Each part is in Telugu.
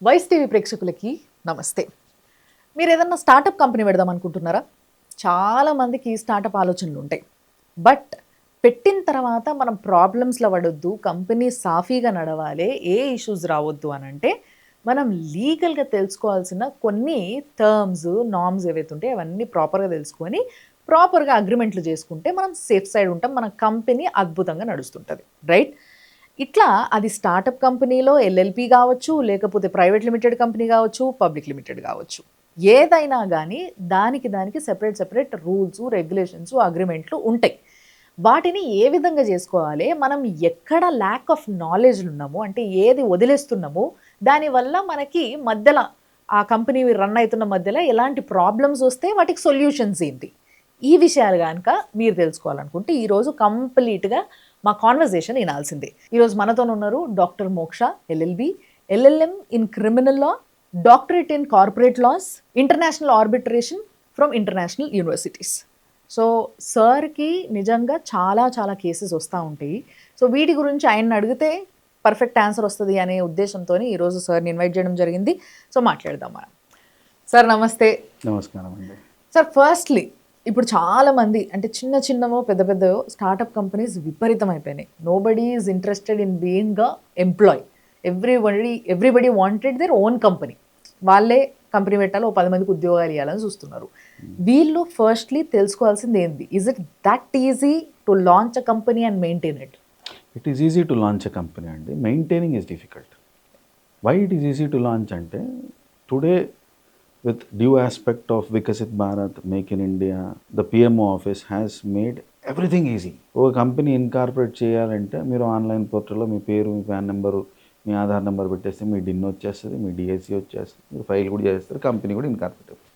వాయిస్ టీవీ ప్రేక్షకులకి నమస్తే. మీరు ఏదన్నా స్టార్టప్ కంపెనీ పెడదాం అనుకుంటున్నారా? చాలా మందికి స్టార్టప్ ఆలోచనలు ఉంటాయి. బట్ పెట్టిన తర్వాత మనం ప్రాబ్లమ్స్‌లో పడొద్దు, కంపెనీ సాఫీగా నడవాలి, ఏ ఇష్యూస్ రావద్దు అనంటే, మనం లీగల్‌గా తెలుసుకోవాల్సిన కొన్ని టర్మ్స్, నార్మ్స్ ఏవైతే ఉంటాయో అవన్నీ ప్రాపర్‌గా తెలుసుకొని, ప్రాపర్‌గా అగ్రీమెంట్లు చేసుకుంటే మనం సేఫ్ సైడ్ ఉంటాం. మన కంపెనీ అద్భుతంగా నడుస్తుంటది. రైట్? ఇట్లా అది స్టార్టప్ కంపెనీలో ఎల్ఎల్‌పి గావచ్చు, లేకపోతే ప్రైవేట్ లిమిటెడ్ కంపెనీ గావచ్చు, పబ్లిక్ లిమిటెడ్ గావచ్చు. ఏదైనా గానీ దానికి సెపరేట్ రూల్సు, రెగ్యులేషన్సు, అగ్రీమెంట్లు ఉంటాయి. వాటిని ఏ విధంగా జేసుకోవాలి? మనం ఎక్కడ ల్యాక్ ఆఫ్ నాలెడ్జ్‌లున్నామో, అంటే ఏది వదిలేస్తున్నామో, దానివల్ల మనకి మధ్యల ఆ కంపెనీ రన్ అయితున్న మధ్యలో ఎలాంటి ప్రాబ్లమ్స్ వస్తే వాటికి సొల్యూషన్స్ ఏంటి? ఈ విషయాలు గనక మీరు తెలుసుకోవాలనుకుంటే ఈరోజు కంప్లీట్‌గా మా కాన్వర్జేషన్ వినాల్సిందే. ఈరోజు మనతోనున్నారు doctor Moksha LLB, LLM in criminal law, doctorate in corporate laws, international arbitration from international universities. So సార్‌కి నిజంగా చాలా కేసెస్ వస్తా ఉంటాయి. సో వీటి గురించి ఆయన్ని అడిగితే పర్ఫెక్ట్ ఆన్సర్ వస్తది అనే ఉద్దేశంతోని ఈరోజు సార్‌ని ఇన్వైట్ చేయడం జరిగింది. సో మాట్లాడదాం మనం. సార్ నమస్తే. నమస్కారం అండి. సార్ ఫస్ట్‌లీ ఇప్పుడు చాలామంది అంటే చిన్నవో, పెద్దవో స్టార్టప్ కంపెనీస్ విపరీతమైపోయినాయి. Nobody is interested in being a employee. Everybody wanted their own company. వాళ్ళే కంపెనీ పెట్టాలి, ఓ 10 మందికి ఉద్యోగాలు ఇయ్యాలని చూస్తున్నారు. వీళ్ళు ఫస్ట్‌లీ తెలుసుకోవాల్సింది ఏంది? Is it that easy to launch a company and maintain it? It is easy to launch a company అండి. Maintaining is difficult. Why it is easy to launch అంటే today with due aspect of Viksit Bharat, make in India, the PMO office has made everything easy. ఒక కంపెనీ ఇన్కార్పొరేట్ చేయాలంటే మీరు ఆన్లైన్ పోర్టల్లో మీ పేరు, మీ పాన్ నెంబరు, మీ ఆధార్ నెంబర్ పెట్టేస్తే మీ డిన్ వచ్చేస్తుంది, మీ డిఎస్సి వచ్చేస్తుంది, మీరు ఫైల్ కూడా చేస్తారు, కంపెనీ కూడా ఇన్కార్పొరేట్ అవుతుంది.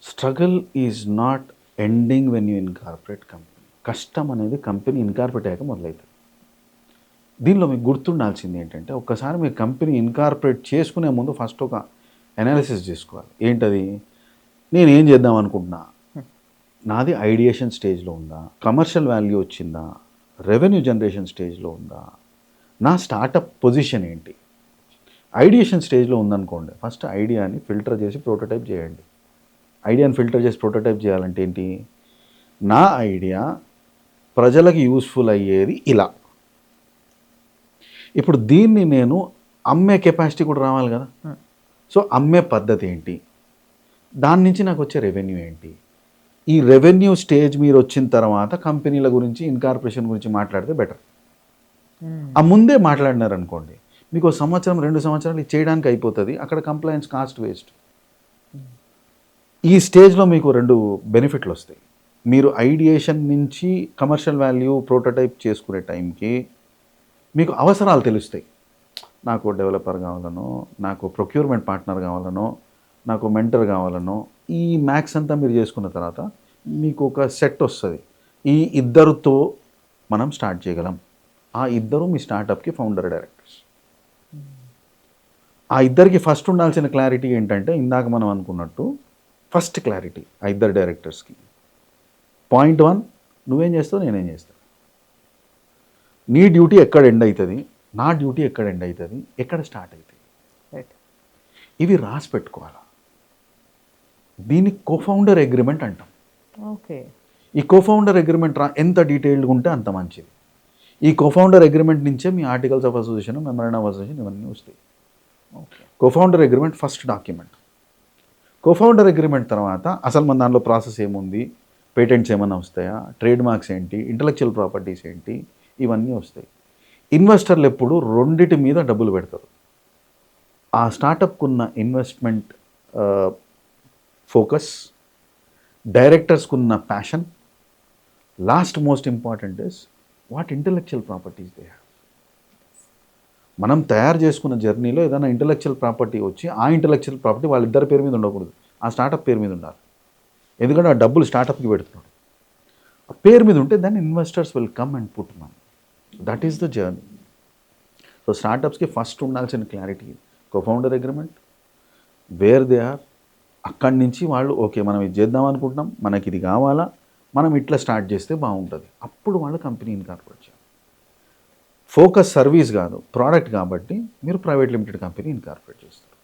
Struggle is not ending when you incorporate company. కష్టం అనేది కంపెనీ ఇన్కార్పొరేట్ అయ్యాక మొదలవుతుంది. దీనిలో మీకు గుర్తుండాల్సింది ఏంటంటే, ఒక్కసారి మీ కంపెనీ ఇన్కార్పొరేట్ చేసుకునే ముందు ఫస్ట్ ఒక అనాలిసిస్ చేసుకోవాలి. ఏంటది? నేను ఏం చేద్దాం అనుకుంటున్నా, నాది ఐడియేషన్ స్టేజ్లో ఉందా, కమర్షియల్ వాల్యూ వచ్చిందా, రెవెన్యూ జనరేషన్ స్టేజ్లో ఉందా, నా స్టార్టప్ పొజిషన్ ఏంటి. ఐడియేషన్ స్టేజ్లో ఉందనుకోండి, ఫస్ట్ ఐడియాని ఫిల్టర్ చేసి ప్రోటోటైప్ చేయండి. ఐడియాని ఫిల్టర్ చేసి ప్రోటోటైప్ చేయాలంటే ఏంటి, నా ఐడియా ప్రజలకు యూస్ఫుల్ అయ్యేది ఇలా. ఇప్పుడు దీన్ని నేను అమ్మే కెపాసిటీ కూడా రావాలి కదా. సో అమ్మే పద్ధతి ఏంటి, దాని నుంచి నాకు వచ్చే రెవెన్యూ ఏంటి. ఈ రెవెన్యూ స్టేజ్ మీరు వచ్చిన తర్వాత కంపెనీల గురించి, ఇన్కార్పొరేషన్ గురించి మాట్లాడితే బెటర్. ఆ ముందే మాట్లాడినారనుకోండి, మీకు 1 సంవత్సరం 2 సంవత్సరాలు ఇది చేయడానికి అయిపోతుంది. అక్కడ కంప్లైంట్స్ కాస్ట్ వేస్ట్. ఈ స్టేజ్లో మీకు 2 బెనిఫిట్లు వస్తాయి. మీరు ఐడియేషన్ నుంచి కమర్షియల్ వాల్యూ ప్రోటోటైప్ చేసుకునే టైంకి మీకు అవసరాలు తెలుస్తాయి. నాకు డెవలపర్ కావాలనో, నాకు ప్రొక్యూర్మెంట్ పార్ట్నర్ కావాలనో, నాకు మెంటర్ కావాలనో, ఈ మ్యాక్స్ అంతా మీరు చేసుకున్న తర్వాత మీకు ఒక సెట్ వస్తుంది. ఈ ఇద్దరితో మనం స్టార్ట్ చేయగలం. ఆ ఇద్దరు మీ స్టార్టప్కి ఫౌండర్ డైరెక్టర్స్. ఆ ఇద్దరికి ఫస్ట్ ఉండాల్సిన క్లారిటీ ఏంటంటే, ఇందాక మనం అనుకున్నట్టు ఫస్ట్ క్లారిటీ ఆ ఇద్దరు డైరెక్టర్స్కి. పాయింట్ 1, నువ్వేం చేస్తావు, నేనేం చేస్తాను, నీ డ్యూటీ ఎక్కడ ఎండ్ అవుతుంది, నా డ్యూటీ ఎక్కడ ఎండ్ అవుతుంది, ఎక్కడ స్టార్ట్ అవుతుంది, ఇవి రాసి పెట్టుకోవాలి. దీన్ని కోఫౌండర్ అగ్రిమెంట్ అంటాం. ఓకే. ఈ కోఫౌండర్ అగ్రిమెంట్ ఎంత డీటెయిల్డ్గా ఉంటే అంత మంచిది. ఈ కోఫౌండర్ అగ్రిమెంట్ నుంచే మీ articles of association, memorandum of association ఇవన్నీ వస్తాయి. Cofounder agreement first document. Cofounder agreement తర్వాత అసలు మన దానిలో ప్రాసెస్ ఏముంది, పేటెంట్స్ ఏమైనా వస్తాయా, ట్రేడ్ మార్క్స్ ఏంటి, ఇంటలెక్చువల్ ప్రాపర్టీస్ ఏంటి, ఇవన్నీ వస్తాయి. ఇన్వెస్టర్లు ఎప్పుడు రెండిటి మీద డబ్బులు పెడతారు. ఆ స్టార్టప్కున్న ఇన్వెస్ట్మెంట్ ఫోకస్, డైరెక్టర్స్కున్న passion, last most important is what intellectual properties they have. మనం తయారు చేసుకున్న జర్నీలో ఏదైనా ఇంటలెక్చువల్ ప్రాపర్టీ వచ్చి ఆ ఇంటలెక్చువల్ ప్రాపర్టీ వాళ్ళిద్దరి పేరు మీద ఉండకూడదు, ఆ స్టార్టప్ పేరు మీద ఉండాలి. ఎందుకంటే ఆ డబ్బులు స్టార్టప్కి పెడుతున్నాడు. ఆ పేరు మీద ఉంటే దాన్ని investors will come and put money. That is the journey. So స్టార్టప్స్కి ఫస్ట్ ఉండాల్సిన clarity cofounder agreement, where they are. అక్కడి నుంచి వాళ్ళు ఓకే మనం ఇది చేద్దాం అనుకుంటున్నాం, మనకి ఇది కావాలా, మనం ఇట్లా స్టార్ట్ చేస్తే బాగుంటుంది, అప్పుడు వాళ్ళు కంపెనీ ఇన్కార్పొరేట్ చేయాలి. ఫోకస్ సర్వీస్ కాదు, ప్రోడక్ట్ కాబట్టి మీరు ప్రైవేట్ లిమిటెడ్ కంపెనీ ఇన్కార్పొరేట్ చేస్తారు.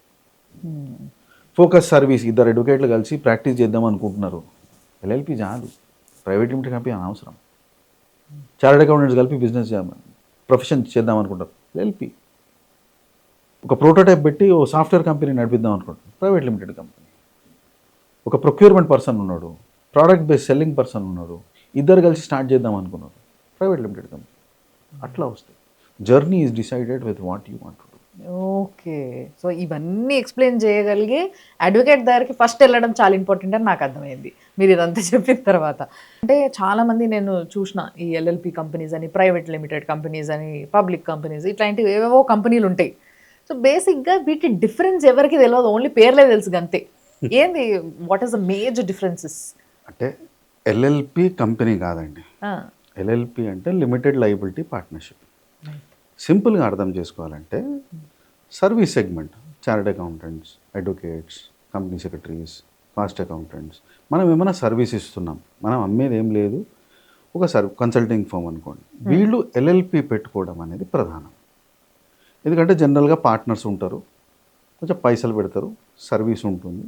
ఫోకస్ సర్వీస్ ఇద్దరు అడ్వకేట్లు కలిసి ప్రాక్టీస్ చేద్దాం అనుకుంటున్నారు, ఎల్ఎల్పి చాలు, ప్రైవేట్ లిమిటెడ్ కంపెనీ అనవసరం. చార్టెడ్ అకౌంటెంట్స్ కలిపి బిజినెస్ ప్రొఫెషన్ చేద్దాం అనుకుంటారు, ఎల్ఎల్పి. ఒక ప్రోటోటైప్ పెట్టి ఓ సాఫ్ట్వేర్ కంపెనీ నడిపిద్దాం అనుకుంటారు, ప్రైవేట్ లిమిటెడ్ కంపెనీ. ఒక ప్రొక్యూర్మెంట్ పర్సన్ ఉన్నాడు, ప్రోడక్ట్ బేస్డ్ సెల్లింగ్ పర్సన్ ఉన్నాడు, ఇద్దరు కలిసి స్టార్ట్ చేద్దాం అనుకున్నారు, ప్రైవేట్ లిమిటెడ్ కంపెనీ. అట్లా వస్తాయి. Journey is decided with what you want to do. Okay, so ఇవన్నీ ఎక్స్ప్లెయిన్ చేయగలిగే అడ్వకేట్ దగ్గరికి ఫస్ట్ వెళ్ళడం చాలా ఇంపార్టెంట్ అని నాకు అర్థమైంది మీరు ఇదంతా చెప్పిన తర్వాత. అంటే చాలామంది నేను చూసిన ఈ ఎల్ఎల్పి కంపెనీస్ అని, ప్రైవేట్ లిమిటెడ్ కంపెనీస్ అని, పబ్లిక్ కంపెనీస్, ఇట్లాంటివి ఏవేవో కంపెనీలు ఉంటాయి. సో బేసిక్గా వీటి డిఫరెన్స్ ఎవరికి తెలియదు, ఓన్లీ పేర్లే తెలుసు అంతే. ఏంది, what is the major differences? అంటే ఎల్ఎల్పి కంపెనీ కాదండి, ఎల్ఎల్పి అంటే లిమిటెడ్ లయబిలిటీ పార్ట్నర్షిప్. సింపుల్గా అర్థం చేసుకోవాలంటే service segment, chartered accountants, advocates, company secretaries, cost accountants, మనం ఏమైనా సర్వీస్ ఇస్తున్నాం, మనం అమ్మేది ఏం లేదు, ఒక కన్సల్టింగ్ ఫర్మ్ అనుకోండి, వీళ్ళు ఎల్ఎల్పి పెట్టుకోవడం అనేది ప్రధానం. ఎందుకంటే జనరల్గా పార్ట్నర్స్ ఉంటారు, కొంచెం పైసలు పెడతారు, సర్వీస్ ఉంటుంది.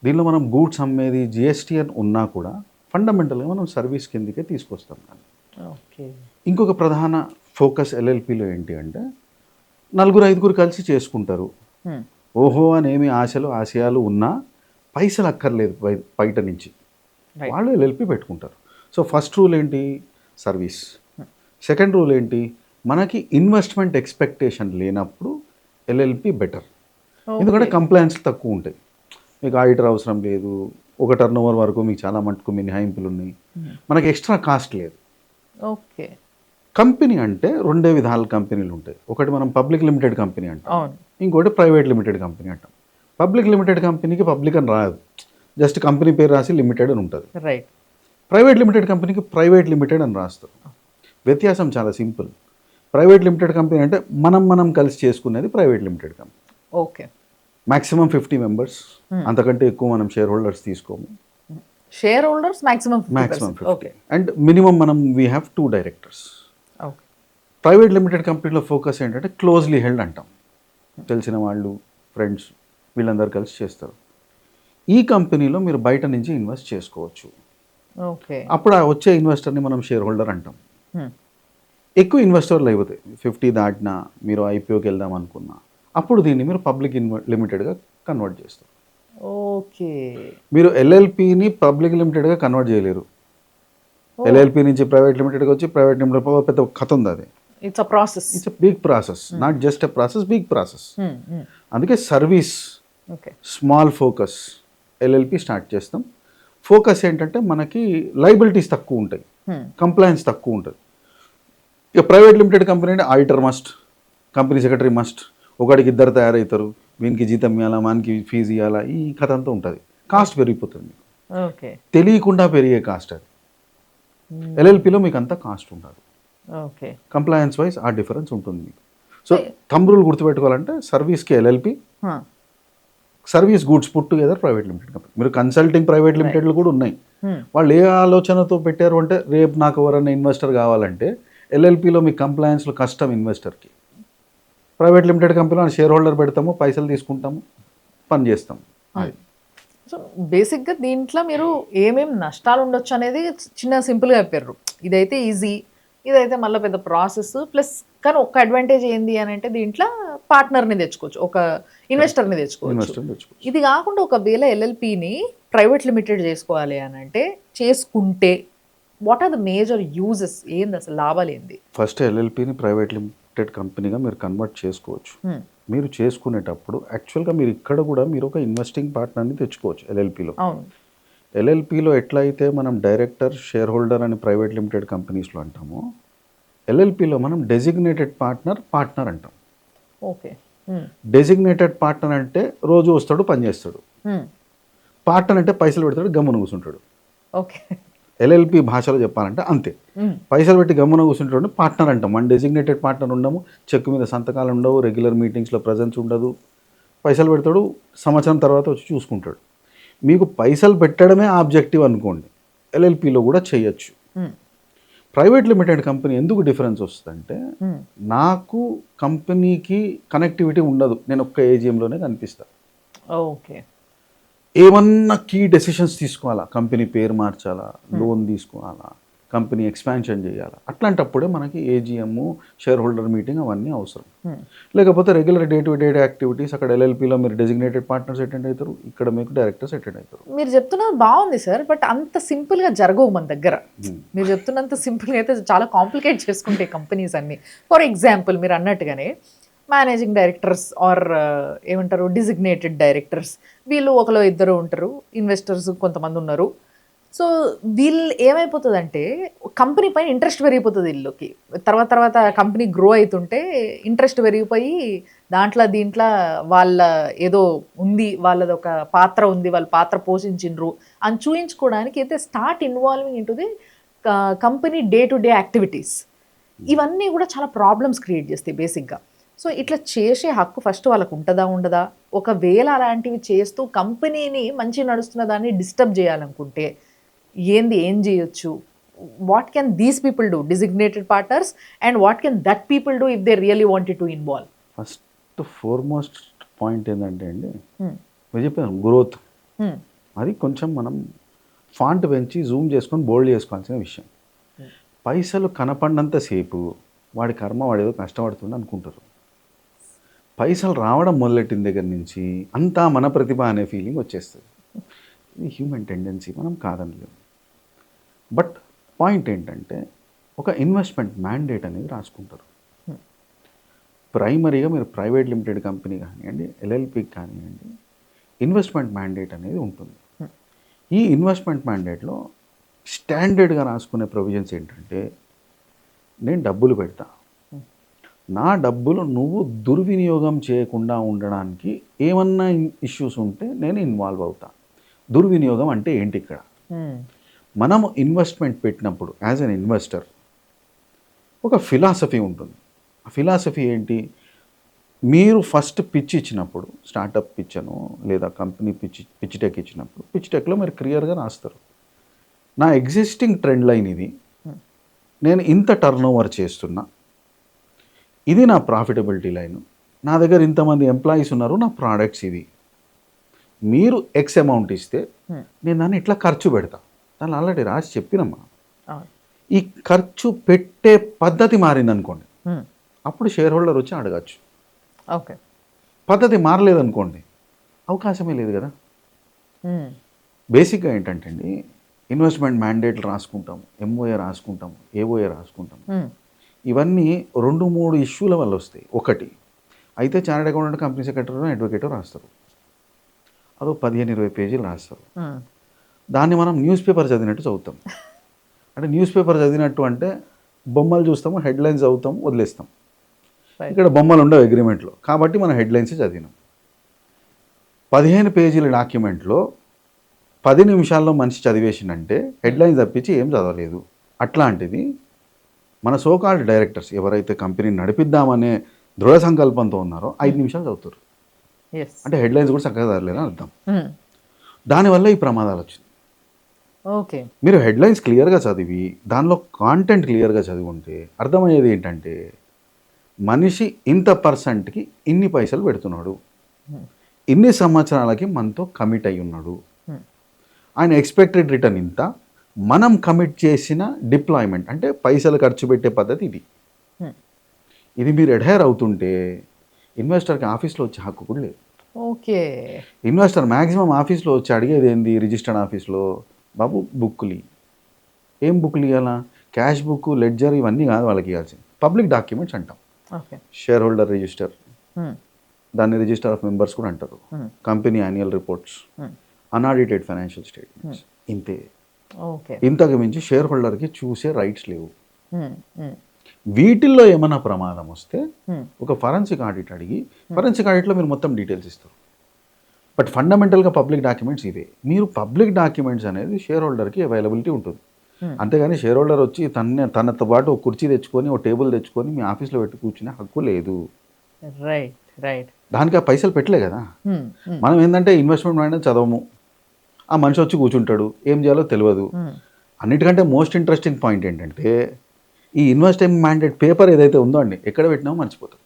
దీనిలో మనం గూడ్స్ అమ్మేది జిఎస్టీ అని ఉన్నా కూడా ఫండమెంటల్గా మనం సర్వీస్ కిందకే తీసుకొస్తాం. ఓకే. ఇంకొక ప్రధాన ఫోకస్ ఎల్ఎల్పిలో ఏంటి అంటే నలుగురు ఐదుగురు కలిసి చేసుకుంటారు. ఓహో అనేమి ఆశయాలు ఉన్నా పైసలు అక్కర్లేదు బయట నుంచి, వాళ్ళు ఎల్ఎల్పి పెట్టుకుంటారు. సో ఫస్ట్ రూల్ ఏంటి, సర్వీస్. సెకండ్ రూల్ ఏంటి, మనకి ఇన్వెస్ట్మెంట్ ఎక్స్పెక్టేషన్ లేనప్పుడు ఎల్ఎల్పి బెటర్. ఎందుకంటే కంప్లైన్స్ తక్కువ ఉంటాయి, మీకు ఆడిటర్ అవసరం లేదు, ఒక టర్న్ ఓవర్ వరకు మీకు చాలా మటుకు మినహాయింపులు ఉన్నాయి, మనకి ఎక్స్ట్రా కాస్ట్ లేదు. ఓకే. కంపెనీ అంటే రెండే విధాల కంపెనీలు ఉంటాయి. ఒకటి మనం పబ్లిక్ లిమిటెడ్ కంపెనీ అంటాం, ఇంకోటి ప్రైవేట్ లిమిటెడ్ కంపెనీ అంటాం. పబ్లిక్ లిమిటెడ్ కంపెనీకి పబ్లిక్ అని రాదు, జస్ట్ కంపెనీ పేరు రాసి లిమిటెడ్ అని ఉంటుంది. రైట్. ప్రైవేట్ లిమిటెడ్ కంపెనీకి ప్రైవేట్ లిమిటెడ్ అని రాస్తారు. వ్యత్యాసం చాలా సింపుల్. ప్రైవేట్ లిమిటెడ్ కంపెనీ అంటే మనం కలిసి చేసుకునేది private limited company. Okay. Maximum 50 members, అంతకంటే ఎక్కువ మనం షేర్ హోల్డర్స్ తీసుకోము. Share holders maximum 50. And minimum మనం we have 2 directors. Okay. Private limited కంపెనీలో ఫోకస్ ఏంటంటే క్లోజ్లీ హెల్డ్ అంటాం, తెలిసిన వాళ్ళు, ఫ్రెండ్స్, వీళ్ళందరూ కలిసి చేస్తారు. ఈ కంపెనీలో మీరు బయట నుంచి ఇన్వెస్ట్ చేసుకోవచ్చు. ఓకే. అప్పుడు ఆ వచ్చే ఇన్వెస్టర్ని మనం షేర్ హోల్డర్ అంటాం. ఎక్కువ ఇన్వెస్టర్లు అయిపోతాయి, 50 దాటినా, మీరు ఐపీఓకి వెళ్దాం అనుకున్నా, అప్పుడు దీన్ని మీరు పబ్లిక్ లిమిటెడ్గా కన్వర్ట్ చేస్తారు. ఓకే. మీరు ఎల్ఎల్పిని పబ్లిక్ లిమిటెడ్గా కన్వర్ట్ చేయలేరు. ఎల్ఎల్పి నుంచి ప్రైవేట్ లిమిటెడ్గా వచ్చి ప్రైవేట్ లిమిటెడ్ పెద్ద కథ ఉంది అది. It's a process, it's a big process, not just a process, big process. అందుకే service, small focus LLP start చేస్తాం. ఫోకస్ ఏంటంటే మనకి లయబిలిటీస్ తక్కువ ఉంటాయి, కంప్లైన్స్ తక్కువ ఉంటుంది. ఇక ప్రైవేట్ లిమిటెడ్ కంపెనీ అంటే auditor must, company secretary must, ఒకడికి ఇద్దరు తయారవుతారు, వీనికి జీతం ఇవ్వాలా, మనకి ఫీజు ఇవ్వాలా, ఈ కథ అంతా ఉంటుంది. కాస్ట్ పెరిగిపోతుంది, ఓకే, తెలియకుండా పెరిగే కాస్ట్ అది. ఎల్ఎల్పిలో మీకు అంతా కాస్ట్ ఉండదు, ఓకే, కంప్లయన్స్ వైజ్ ఆ డిఫరెన్స్ ఉంటుంది మీకు. సో థంబ్ రూల్ గుర్తుపెట్టుకోవాలంటే సర్వీస్కి LLP, service goods put together private limited company. మీరు కన్సల్టింగ్ ప్రైవేట్ లిమిటెడ్లు కూడా ఉన్నాయి. వాళ్ళు ఏ ఆలోచనతో పెట్టారు అంటే రేపు నాకు ఎవరైనా ఇన్వెస్టర్ కావాలంటే ఎల్ఎల్పిలో మీ కంప్లయన్స్లో కష్టం ఇన్వెస్టర్కి. ప్రైవేట్ లిమిటెడ్ కంపెనీలో షేర్ హోల్డర్ పెడతాము, పైసలు తీసుకుంటాము, పని చేస్తాము. సో బేసిక్గా దీంట్లో మీరు ఏమేమి నష్టాలు ఉండొచ్చు అనేది చిన్న సింపుల్గా చెప్పారు. ఇదైతే ఈజీ, ఇదైతే మళ్ళీ పెద్ద ప్రాసెస్. ప్లస్ కానీ ఒక అడ్వాంటేజ్ ఏంది అని అంటే దీంట్లో పార్ట్నర్ని తెచ్చుకోవచ్చు, ఒక ఇన్వెస్టర్ని తెచ్చుకోవచ్చు. ఇది కాకుండా ఒకవేళ ఎల్ఎల్పిని ప్రైవేట్ లిమిటెడ్ చేసుకోవాలి అని అంటే చేసుకుంటే what are the major uses, ఏంది అసలు లాభాలు ఏంది? ఫస్ట్ ఎల్ఎల్పిని ప్రైవేట్ లిమిటెడ్ కంపెనీగా మీరు కన్వర్ట్ చేసుకోవచ్చు. మీరు చేసుకునేటప్పుడు యాక్చువల్గా మీరు ఇక్కడ కూడా మీరు ఒక ఇన్వెస్టింగ్ పార్ట్నర్ని తెచ్చుకోవచ్చు ఎల్ఎల్పిలో. ఎల్ఎల్పిలో ఎట్లయితే మనం డైరెక్టర్, షేర్ హోల్డర్ అని ప్రైవేట్ లిమిటెడ్ కంపెనీస్లో అంటామో, ఎల్ఎల్పిలో మనం డెసిగ్నేటెడ్ పార్ట్నర్ అంటాం. ఓకే. డెసిగ్నేటెడ్ పార్ట్నర్ అంటే రోజు వస్తాడు, పని చేస్తాడు. పార్ట్నర్ అంటే పైసలు పెడతాడు, గమ్మున కూర్చుంటాడు. ఓకే. ఎల్ఎల్పి భాషలో చెప్పాలంటే అంతే, పైసలు పెట్టి గమ్మున కూర్చుంటాడు పార్ట్నర్ అంటాం. మన డెసిగ్నేటెడ్ పార్ట్నర్ ఉండము, చెక్ మీద సంతకాలు ఉండవు, రెగ్యులర్ మీటింగ్స్లో ప్రజెన్స్ ఉండదు, పైసలు పెడతాడు, సంవత్సరం తర్వాత వచ్చి చూసుకుంటాడు. మీకు పైసలు పెట్టడమే ఆబ్జెక్టివ్ అనుకోండి, ఎల్ఎల్పిలో కూడా చేయొచ్చు. ప్రైవేట్ లిమిటెడ్ కంపెనీ ఎందుకు డిఫరెన్స్ వస్తుందంటే నాకు కంపెనీకి కనెక్టివిటీ ఉండదు, నేను ఒక్క ఏజిఎంలోనే కనిపిస్తా. ఓకే. ఏమన్నా కీ డెసిషన్స్ తీసుకోవాలా, కంపెనీ పేరు మార్చాలా, లోన్ తీసుకోవాలా, కంపెనీ ఎక్స్పాన్షన్ చేయాలా, అట్లాంటప్పుడే మనకి ఏజిఎం, షేర్ హోల్డర్ మీటింగ్ అవన్నీ అవసరం. లేకపోతే regular day to day activities అక్కడ ఎల్ఎల్పిలో మీరు డెసిగ్నేటెడ్ పార్ట్నర్స్ అటెండ్ అవుతారు, ఇక్కడ మీకు డైరెక్టర్స్ అటెండ్ అవుతారు. మీరు చెప్తున్నది బాగుంది సార్, బట్ అంత సింపుల్గా జరగవు మన దగ్గర. మీరు చెప్తున్నంత సింపుల్గా అయితే చాలా కాంప్లికేట్ చేసుకుంటే కంపెనీస్ అన్ని. ఫర్ ఎగ్జాంపుల్ మీరు అన్నట్టుగానే మేనేజింగ్ డైరెక్టర్స్ ఆర్ ఏమంటారు డిజిగ్నేటెడ్ డైరెక్టర్స్, వీళ్ళు ఒకలో ఇద్దరు ఉంటారు, ఇన్వెస్టర్స్ కొంతమంది ఉన్నారు. సో వీళ్ళు ఏమైపోతుందంటే కంపెనీ పైన ఇంట్రెస్ట్ పెరిగిపోతుంది వీళ్ళకి. తర్వాత కంపెనీ గ్రో అవుతుంటే ఇంట్రెస్ట్ పెరిగిపోయి దీంట్లో వాళ్ళ ఏదో ఉంది, వాళ్ళది ఒక పాత్ర ఉంది, వాళ్ళ పాత్ర పోషించిండ్రు అని చూయించుకోవడానికి అయితే start involving in to the company day to day activities. ఇవన్నీ కూడా చాలా ప్రాబ్లమ్స్ క్రియేట్ చేస్తాయి బేసిక్గా. సో ఇట్లా చేసే హక్కు ఫస్ట్ వాళ్ళకు ఉంటుందా ఉండదా? ఒకవేళ అలాంటివి చేస్తూ కంపెనీని మంచి నడుస్తున్న దాన్ని డిస్టర్బ్ చేయాలనుకుంటే ఏం చేయొచ్చు? What can these people do, designated partners, and what can that people do if they really wanted to involve? First foremost point ఏంటంటే అండి, మీరు చెప్పాను గ్రోత్, అది కొంచెం మనం ఫాంట్ పెంచి జూమ్ చేసుకొని బోల్డ్ చేసుకోవాల్సిన విషయం. పైసలు కనపడినంతసేపు వాడి కర్మ వాడు ఏదో కష్టపడుతుంది అనుకుంటారు. పైసలు రావడం మొదలెట్టిన దగ్గర నుంచి అంతా మన ప్రతిభ అనే ఫీలింగ్ వచ్చేస్తుంది. ఇది హ్యూమన్ టెండెన్సీ, మనం కాదనలేము. బట్ పాయింట్ ఏంటంటే ఒక ఇన్వెస్ట్మెంట్ మ్యాండేట్ అనేది రాసుకుంటారు. ప్రైమరీగా మీరు ప్రైవేట్ లిమిటెడ్ కంపెనీ కానివ్వండి, ఎల్ఎల్పికి కానివ్వండి, ఇన్వెస్ట్మెంట్ మ్యాండేట్ అనేది ఉంటుంది. ఈ ఇన్వెస్ట్మెంట్ మ్యాండేట్లో స్టాండర్డ్గా రాసుకునే ప్రొవిజన్స్ ఏంటంటే, నేను డబ్బులు పెడతా, నా డబ్బులు నువ్వు దుర్వినియోగం చేయకుండా ఉండడానికి ఏమన్నా ఇష్యూస్ ఉంటే నేను ఇన్వాల్వ్ అవుతా. దుర్వినియోగం అంటే ఏంటి? ఇక్కడ మనము ఇన్వెస్ట్మెంట్ పెట్టినప్పుడు యాజ్ అన్ ఇన్వెస్టర్ ఒక ఫిలాసఫీ ఉంటుంది. ఆ ఫిలాసఫీ ఏంటి? మీరు ఫస్ట్ పిచ్ ఇచ్చినప్పుడు, స్టార్టప్ పిచ్ అను లేదా కంపెనీ పిచ్ టెక్ ఇచ్చినప్పుడు, పిచ్ టెక్లో మీరు క్లియర్గా రాస్తారు, నా ఎగ్జిస్టింగ్ ట్రెండ్ లైన్ ఇది, నేను ఇంత టర్న్ ఓవర్ చేస్తున్నా, ఇది నా ప్రాఫిటబిలిటీ లైన్, నా దగ్గర ఇంతమంది ఎంప్లాయీస్ ఉన్నారు, నా ప్రోడక్ట్స్ ఇది, మీరు ఎక్స్ అమౌంట్ ఇస్తే నేను దాన్ని ఇట్లా ఖర్చు పెడతా. దాన్ని ఆల్రెడీ రాసి చెప్పినమ్మా. ఈ ఖర్చు పెట్టే పద్ధతి మారిందనుకోండి, అప్పుడు షేర్ హోల్డర్ వచ్చి అడగచ్చు. ఓకే, పద్ధతి మారలేదనుకోండి, అవకాశమే లేదు కదా. బేసిక్గా ఏంటంటే అండి, ఇన్వెస్ట్మెంట్ మ్యాండేట్లు రాసుకుంటాం, ఎంఓఏ రాసుకుంటాం, ఏఓఏ రాసుకుంటాం. ఇవన్నీ 2-3 ఇష్యూల వల్ల వస్తాయి. ఒకటి అయితే చార్టెడ్ అకౌంటెంట్, కంపెనీ సెక్రటరీ, అడ్వకేటో రాస్తారు, అదో 15-20 పేజీలు రాస్తారు. దాన్ని మనం న్యూస్ పేపర్ చదివినట్టు చదువుతాం. అంటే న్యూస్ పేపర్ చదివినట్టు అంటే బొమ్మలు చూస్తాము, హెడ్లైన్స్ చదువుతాము, వదిలేస్తాం. ఇక్కడ బొమ్మలు ఉండవు అగ్రిమెంట్లో, కాబట్టి మనం హెడ్లైన్స్ చదివినాం. 15 పేజీల డాక్యుమెంట్లో 10 నిమిషాల్లో మనిషి చదివేసిందంటే హెడ్లైన్స్ తప్పించి ఏం చదవలేదు. అట్లాంటిది మన సోకాల్డ్ డైరెక్టర్స్ ఎవరైతే కంపెనీని నడిపిద్దామనే దృఢ సంకల్పంతో ఉన్నారో 5 నిమిషాలు చదువుతారు. అంటే హెడ్లైన్స్ కూడా చక్కగా చదవలేదని అర్థం. దానివల్ల ఈ ప్రమాదాలు వచ్చింది. ఓకే, మీరు హెడ్లైన్స్ క్లియర్గా చదివి దానిలో కాంటెంట్ క్లియర్గా చదివి ఉంటే అర్థమయ్యేది ఏంటంటే, మనిషి ఇంత పర్సెంట్కి ఇన్ని పైసలు పెడుతున్నాడు, ఇన్ని సంవత్సరాలకి మనతో కమిట్ అయి ఉన్నాడు, ఆయన ఎక్స్పెక్టెడ్ రిటర్న్ ఇంత, మనం కమిట్ చేసిన డిప్లాయ్మెంట్ అంటే పైసలు ఖర్చు పెట్టే పద్ధతి ఇది. ఇది మీరు అడ్హైర్ అవుతుంటే ఇన్వెస్టర్కి ఆఫీస్లో వచ్చే హక్కు కూడా లేదు. ఓకే, ఇన్వెస్టర్ మ్యాక్సిమం ఆఫీస్లో వచ్చి అడిగేది ఏంది? రిజిస్టర్డ్ ఆఫీస్లో బాబు బుక్లు, ఏం బుక్లు ఇవ్వాలా? క్యాష్ బుక్, లెడ్జర్ ఇవన్నీ కాదు వాళ్ళకి ఇవ్వాల్సింది, పబ్లిక్ డాక్యుమెంట్స్ అంటాం. షేర్ హోల్డర్ రిజిస్టర్, దాన్ని రిజిస్టర్ ఆఫ్ మెంబర్స్ కూడా అంటారు, company annual reports, unaudited financial statements, ఇంతే. ఇంతకు మించి షేర్ హోల్డర్కి చూసే రైట్స్ లేవు. వీటిల్లో ఏమైనా ప్రమాదం వస్తే ఒక ఫరెన్సిక్ ఆడిట్ అడిగి, ఫరెన్సిక్ ఆడిట్లో మీరు మొత్తం డీటెయిల్స్ ఇస్తారు. బట్ ఫండమెంటల్గా పబ్లిక్ డాక్యుమెంట్స్ ఇవే. మీరు పబ్లిక్ డాక్యుమెంట్స్ అనేది షేర్ హోల్డర్కి అవైలబిలిటీ ఉంటుంది. అంతేగాని షేర్ హోల్డర్ వచ్చి తనతో పాటు ఒక కుర్చీ తెచ్చుకొని, ఒక టేబుల్ తెచ్చుకొని మీ ఆఫీస్లో పెట్టి కూర్చునే హక్కు లేదు. రైట్. దానికి ఆ పైసలు పెట్టలే కదా. మనం ఏంటంటే ఇన్వెస్ట్మెంట్ అనేది చదవము, ఆ మనిషి వచ్చి కూర్చుంటాడు, ఏం చేయాలో తెలియదు. అన్నిటికంటే మోస్ట్ ఇంట్రెస్టింగ్ పాయింట్ ఏంటంటే, ఈ ఇన్వెస్ట్మెంట్ మ్యాండేట్ పేపర్ ఏదైతే ఉందో అండి ఎక్కడ పెట్టినామో మర్చిపోతాం.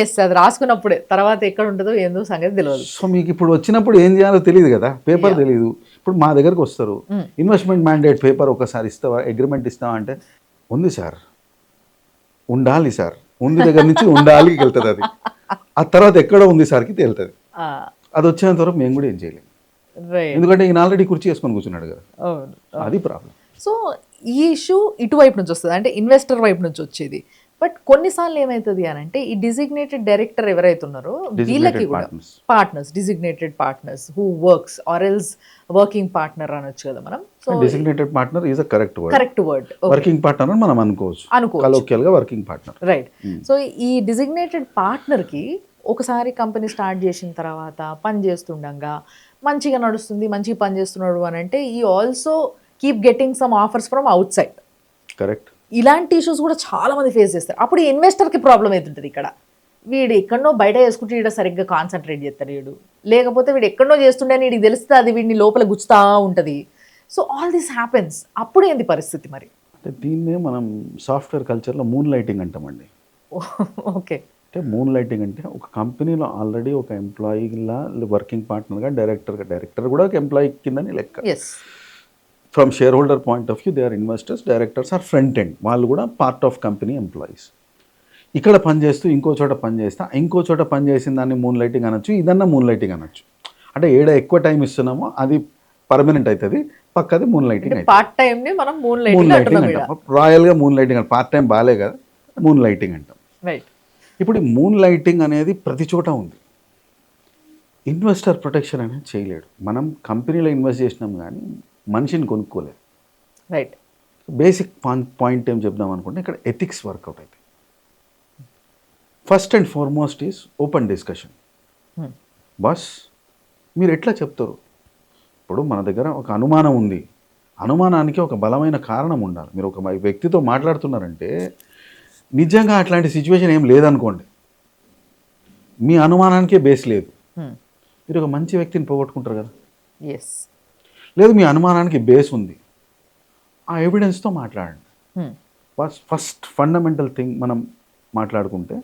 ఎస్, అది రాసుకున్నప్పుడే, తర్వాత ఎక్కడ ఉంటుందో ఏందో సంగతి తెలియదు. సో మీకు ఇప్పుడు వచ్చినప్పుడు ఏం చేయాలో తెలియదు కదా, పేపర్ తెలియదు. ఇప్పుడు మా దగ్గరకు వస్తారు, ఇన్వెస్ట్మెంట్ మ్యాండేట్ పేపర్ ఒకసారి ఇస్తావా, అగ్రిమెంట్ ఇస్తావా అంటే ఉంది సార్, ఉండాలి సార్, ఉంది దగ్గర నుంచి ఉండాలి వెళ్తుంది అది. ఆ తర్వాత ఎక్కడో ఉంది సార్కి తేలుతుంది. అది వచ్చేంత వరకు మేము కూడా ఏం చేయలేము, ఎందుకంటే ఈయన ఆల్రెడీ కుర్చీ వేసుకొని కూర్చున్నాడు కదా, అది ప్రాబ్లం. సో ఈ ఇష్యూ ఇటువైపు నుంచి వస్తుంది, అంటే ఇన్వెస్టర్ వైపు నుంచి వచ్చేది. బట్ కొన్నిసార్లు ఏమవుతుంది అని అంటే ఈ డిజిగ్నేటెడ్ డైరెక్టర్ ఎవరైతే ఉన్నారో వీళ్ళకి కూడా partners, designated partners who works or else working partner అనొచ్చు కదా మనం. So designated partner is a correct word. Working partner అని మనం అనుకోవచ్చు, కలోకియల్ గా వర్కింగ్ పార్ట్నర్. రైట్. సో ఈ డిజిగ్నేటెడ్ పార్ట్నర్ కి ఒకసారి కంపెనీ స్టార్ట్ చేసిన తర్వాత పని చేస్తుండగా మంచిగా నడుస్తుంది, మంచిగా పని చేస్తున్నాడు అని అంటే ఈ also keep getting some offers from out side. Correct. ఇలాంటి ఇష్యూస్ కూడా చాలా మంది ఫేస్ చేస్తారు. అప్పుడు ఇన్వెస్టర్కి ప్రాబ్లం అవుతుంటుంది. ఇక్కడ వీడు ఎక్కడనో బయట చేసుకుంటే వీడు సరిగ్గా కాన్సన్ట్రేట్ చేస్తాడు, వీడు లేకపోతే వీడు ఎక్కడనో చేస్తుండే అని వీడికి తెలుస్తుంది, అది వీడిని లోపల గుచ్చుతా ఉంటుంది. So all this happens. అప్పుడు ఏంది పరిస్థితి మరి? అంటే దీన్నే మనం సాఫ్ట్వేర్ కల్చర్లో మూన్ లైటింగ్ అంటామండి. ఓకే. అంటే మూన్ లైటింగ్ అంటే ఒక కంపెనీలో ఆల్రెడీ ఒక ఎంప్లాయీలా వర్కింగ్ పార్ట్నర్గా డైరెక్టర్ కూడా ఒక ఎంప్లాయీ కిందని లెక్క. Yes. From share holder point of view they are investors, directors are front end, వాళ్ళు కూడా పార్ట్ ఆఫ్ కంపెనీ ఎంప్లాయీస్. ఇక్కడ పనిచేస్తూ ఇంకో చోట పనిచేస్తా, ఇంకో చోట పనిచేసిన దాన్ని మూన్ లైటింగ్ అనొచ్చు, ఇదన్నా మూన్ లైటింగ్ అనొచ్చు. అంటే ఏడ ఎక్కువ టైం ఇస్తున్నామో అది పర్మనెంట్ అవుతుంది, పక్కది మూన్ లైటింగ్ అవుతుంది. పార్ట్ టైం ని మనం మూన్ లైటింగ్ అంటాం. రాయల్గా మూన్ లైటింగ్ అంటాం, పార్ట్ టైం బాగాలే కదా, మూన్ లైటింగ్ అంటాం. రైట్. ఇప్పుడు ఈ మూన్ లైటింగ్ అనేది ప్రతి చోట ఉంది. ఇన్వెస్టర్ ప్రొటెక్షన్ అనేది చేయలేడు. మనం కంపెనీలో ఇన్వెస్ట్ చేసినాం కానీ మనిషిని కొనుక్కోలేదు. రైట్. బేసిక్ పాయింట్ ఏం చెప్దాం అనుకుంటే ఇక్కడ ఎథిక్స్ వర్కౌట్ అవుతాయి. First and foremost is open discussion. Bus మీరు ఎట్లా చెప్తారు? ఇప్పుడు మన దగ్గర ఒక అనుమానం ఉంది, అనుమానానికి ఒక బలమైన కారణం ఉండాలి. మీరు ఒక వ్యక్తితో మాట్లాడుతున్నారంటే నిజంగా అట్లాంటి సిచ్యువేషన్ ఏం లేదనుకోండి, మీ అనుమానానికే బేస్ లేదు, మీరు ఒక మంచి వ్యక్తిని పోగొట్టుకుంటారు కదా. ఎస్. లేదు, మీ అనుమానానికి బేస్ ఉంది, ఆ ఎవిడెన్స్తో మాట్లాడండి. ఫస్ట్ ఫండమెంటల్ థింగ్ మనం మాట్లాడుకుంటే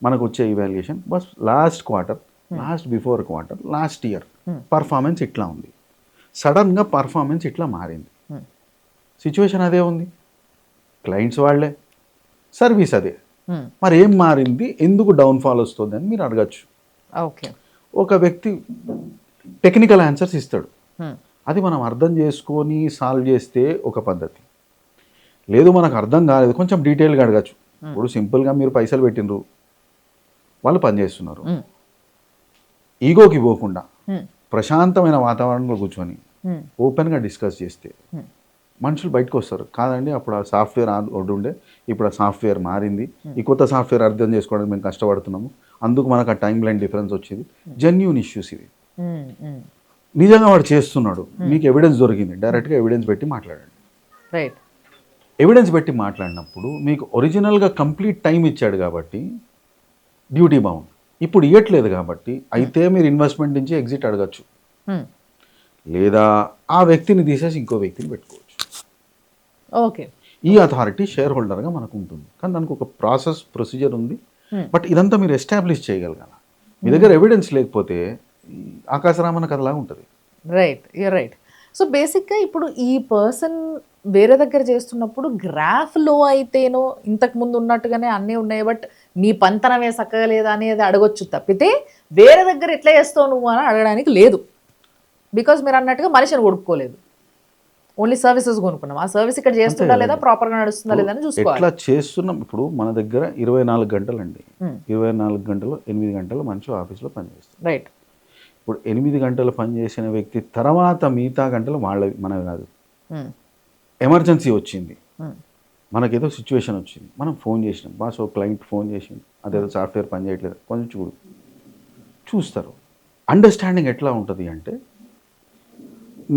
మనకు వచ్చే evaluation bus last quarter, last before quarter, last year performance ఇట్లా ఉంది, సడన్గా పర్ఫార్మెన్స్ ఇట్లా మారింది. సిచ్యువేషన్ అదే ఉంది, క్లయింట్స్ వాళ్ళే, సర్వీస్ అదే, మరి ఏం మారింది, ఎందుకు డౌన్ఫాల్ వస్తుంది అని మీరు అడగచ్చు. ఓకే. ఒక వ్యక్తి టెక్నికల్ ఆన్సర్స్ ఇస్తాడు, అది మనం అర్థం చేసుకొని సాల్వ్ చేస్తే ఒక పద్ధతి. లేదు మనకు అర్థం కాలేదు, కొంచెం డీటెయిల్గా అడగచ్చు. ఇప్పుడు సింపుల్గా మీరు పైసలు పెట్టినరు, వాళ్ళు పనిచేస్తున్నారు, ఈగోకి పోకుండా ప్రశాంతమైన వాతావరణంలో కూర్చొని ఓపెన్గా డిస్కస్ చేస్తే మనుషులు బయటకు వస్తారు. కాదండి అప్పుడు ఆ సాఫ్ట్వేర్ ఉండే, ఇప్పుడు ఆ సాఫ్ట్వేర్ మారింది, ఈ కొత్త సాఫ్ట్వేర్ అర్థం చేసుకోవడానికి మేము కష్టపడుతున్నాము, అందుకు మనకు ఆ టైం లైన్ డిఫరెన్స్ వచ్చింది. జెన్యూన్ ఇష్యూస్ ఇవి. నిజంగా వాడు చేస్తున్నాడు, మీకు ఎవిడెన్స్ దొరికింది, డైరెక్ట్గా ఎవిడెన్స్ పెట్టి మాట్లాడండి. రైట్. ఎవిడెన్స్ పెట్టి మాట్లాడినప్పుడు మీకు ఒరిజినల్గా కంప్లీట్ టైం ఇచ్చాడు కాబట్టి డ్యూటీ బౌండ్. ఇప్పుడు ఇవ్వట్లేదు కాబట్టి అయితే మీరు ఇన్వెస్ట్మెంట్ నుంచి ఎగ్జిట్ అడగచ్చు, లేదా ఆ వ్యక్తిని తీసేసి ఇంకో వ్యక్తిని పెట్టుకోవచ్చు. ఓకే. ఈ అథారిటీ షేర్ హోల్డర్గా మనకు ఉంటుంది, కానీ దానికి ఒక ప్రాసెస్ ప్రొసీజర్ ఉంది. బట్ ఇదంతా మీరు ఎస్టాబ్లిష్ చేయగలగాలి. మీ దగ్గర ఎవిడెన్స్ లేకపోతే ఆకాశరామన్న కథలాగా ఉంటుంది. Right, you're right. సో బేసిక్గా ఇప్పుడు ఈ పర్సన్ వేరే దగ్గర చేస్తున్నప్పుడు గ్రాఫ్ లో అయితేనో ఇంతకు ముందు ఉన్నట్టుగానే అన్నీ ఉన్నాయి, బట్ నీ పంతనమే చక్కగా లేదా అనేది అడగొచ్చు తప్పితే వేరే దగ్గర ఎట్లా చేస్తావు నువ్వు అని అడగడానికి లేదు. బికాజ్ మీరు అన్నట్టుగా మనిషిని కొనుక్కోలేదు, ఓన్లీ సర్వీసెస్ కొనుక్కున్నాం. ఆ సర్వీస్ ఇక్కడ చేస్తుందా లేదా, ప్రాపర్గా నడుస్తుందా లేదా అని చూసుకోవాలి. ఎట్లా చేస్తున్నాం? ఇప్పుడు మన దగ్గర 24 గంటలు అండి, 24 గంటలు 8 గంటలు మనిషి ఆఫీస్లో పనిచేస్తాం. రైట్. ఇప్పుడు 8 గంటలు పనిచేసిన వ్యక్తి తర్వాత మిగతా గంటలు వాళ్ళవి, మనవి కాదు. ఎమర్జెన్సీ వచ్చింది, మనకేదో సిచ్యువేషన్ వచ్చింది, మనం ఫోన్ చేసినాం, బాస్ ఓ క్లయింట్ ఫోన్ చేసింది, అదేదో సాఫ్ట్వేర్ పని చేయట్లేదు, కొంచెం చూస్తారు. అండర్స్టాండింగ్ ఎట్లా ఉంటుంది అంటే,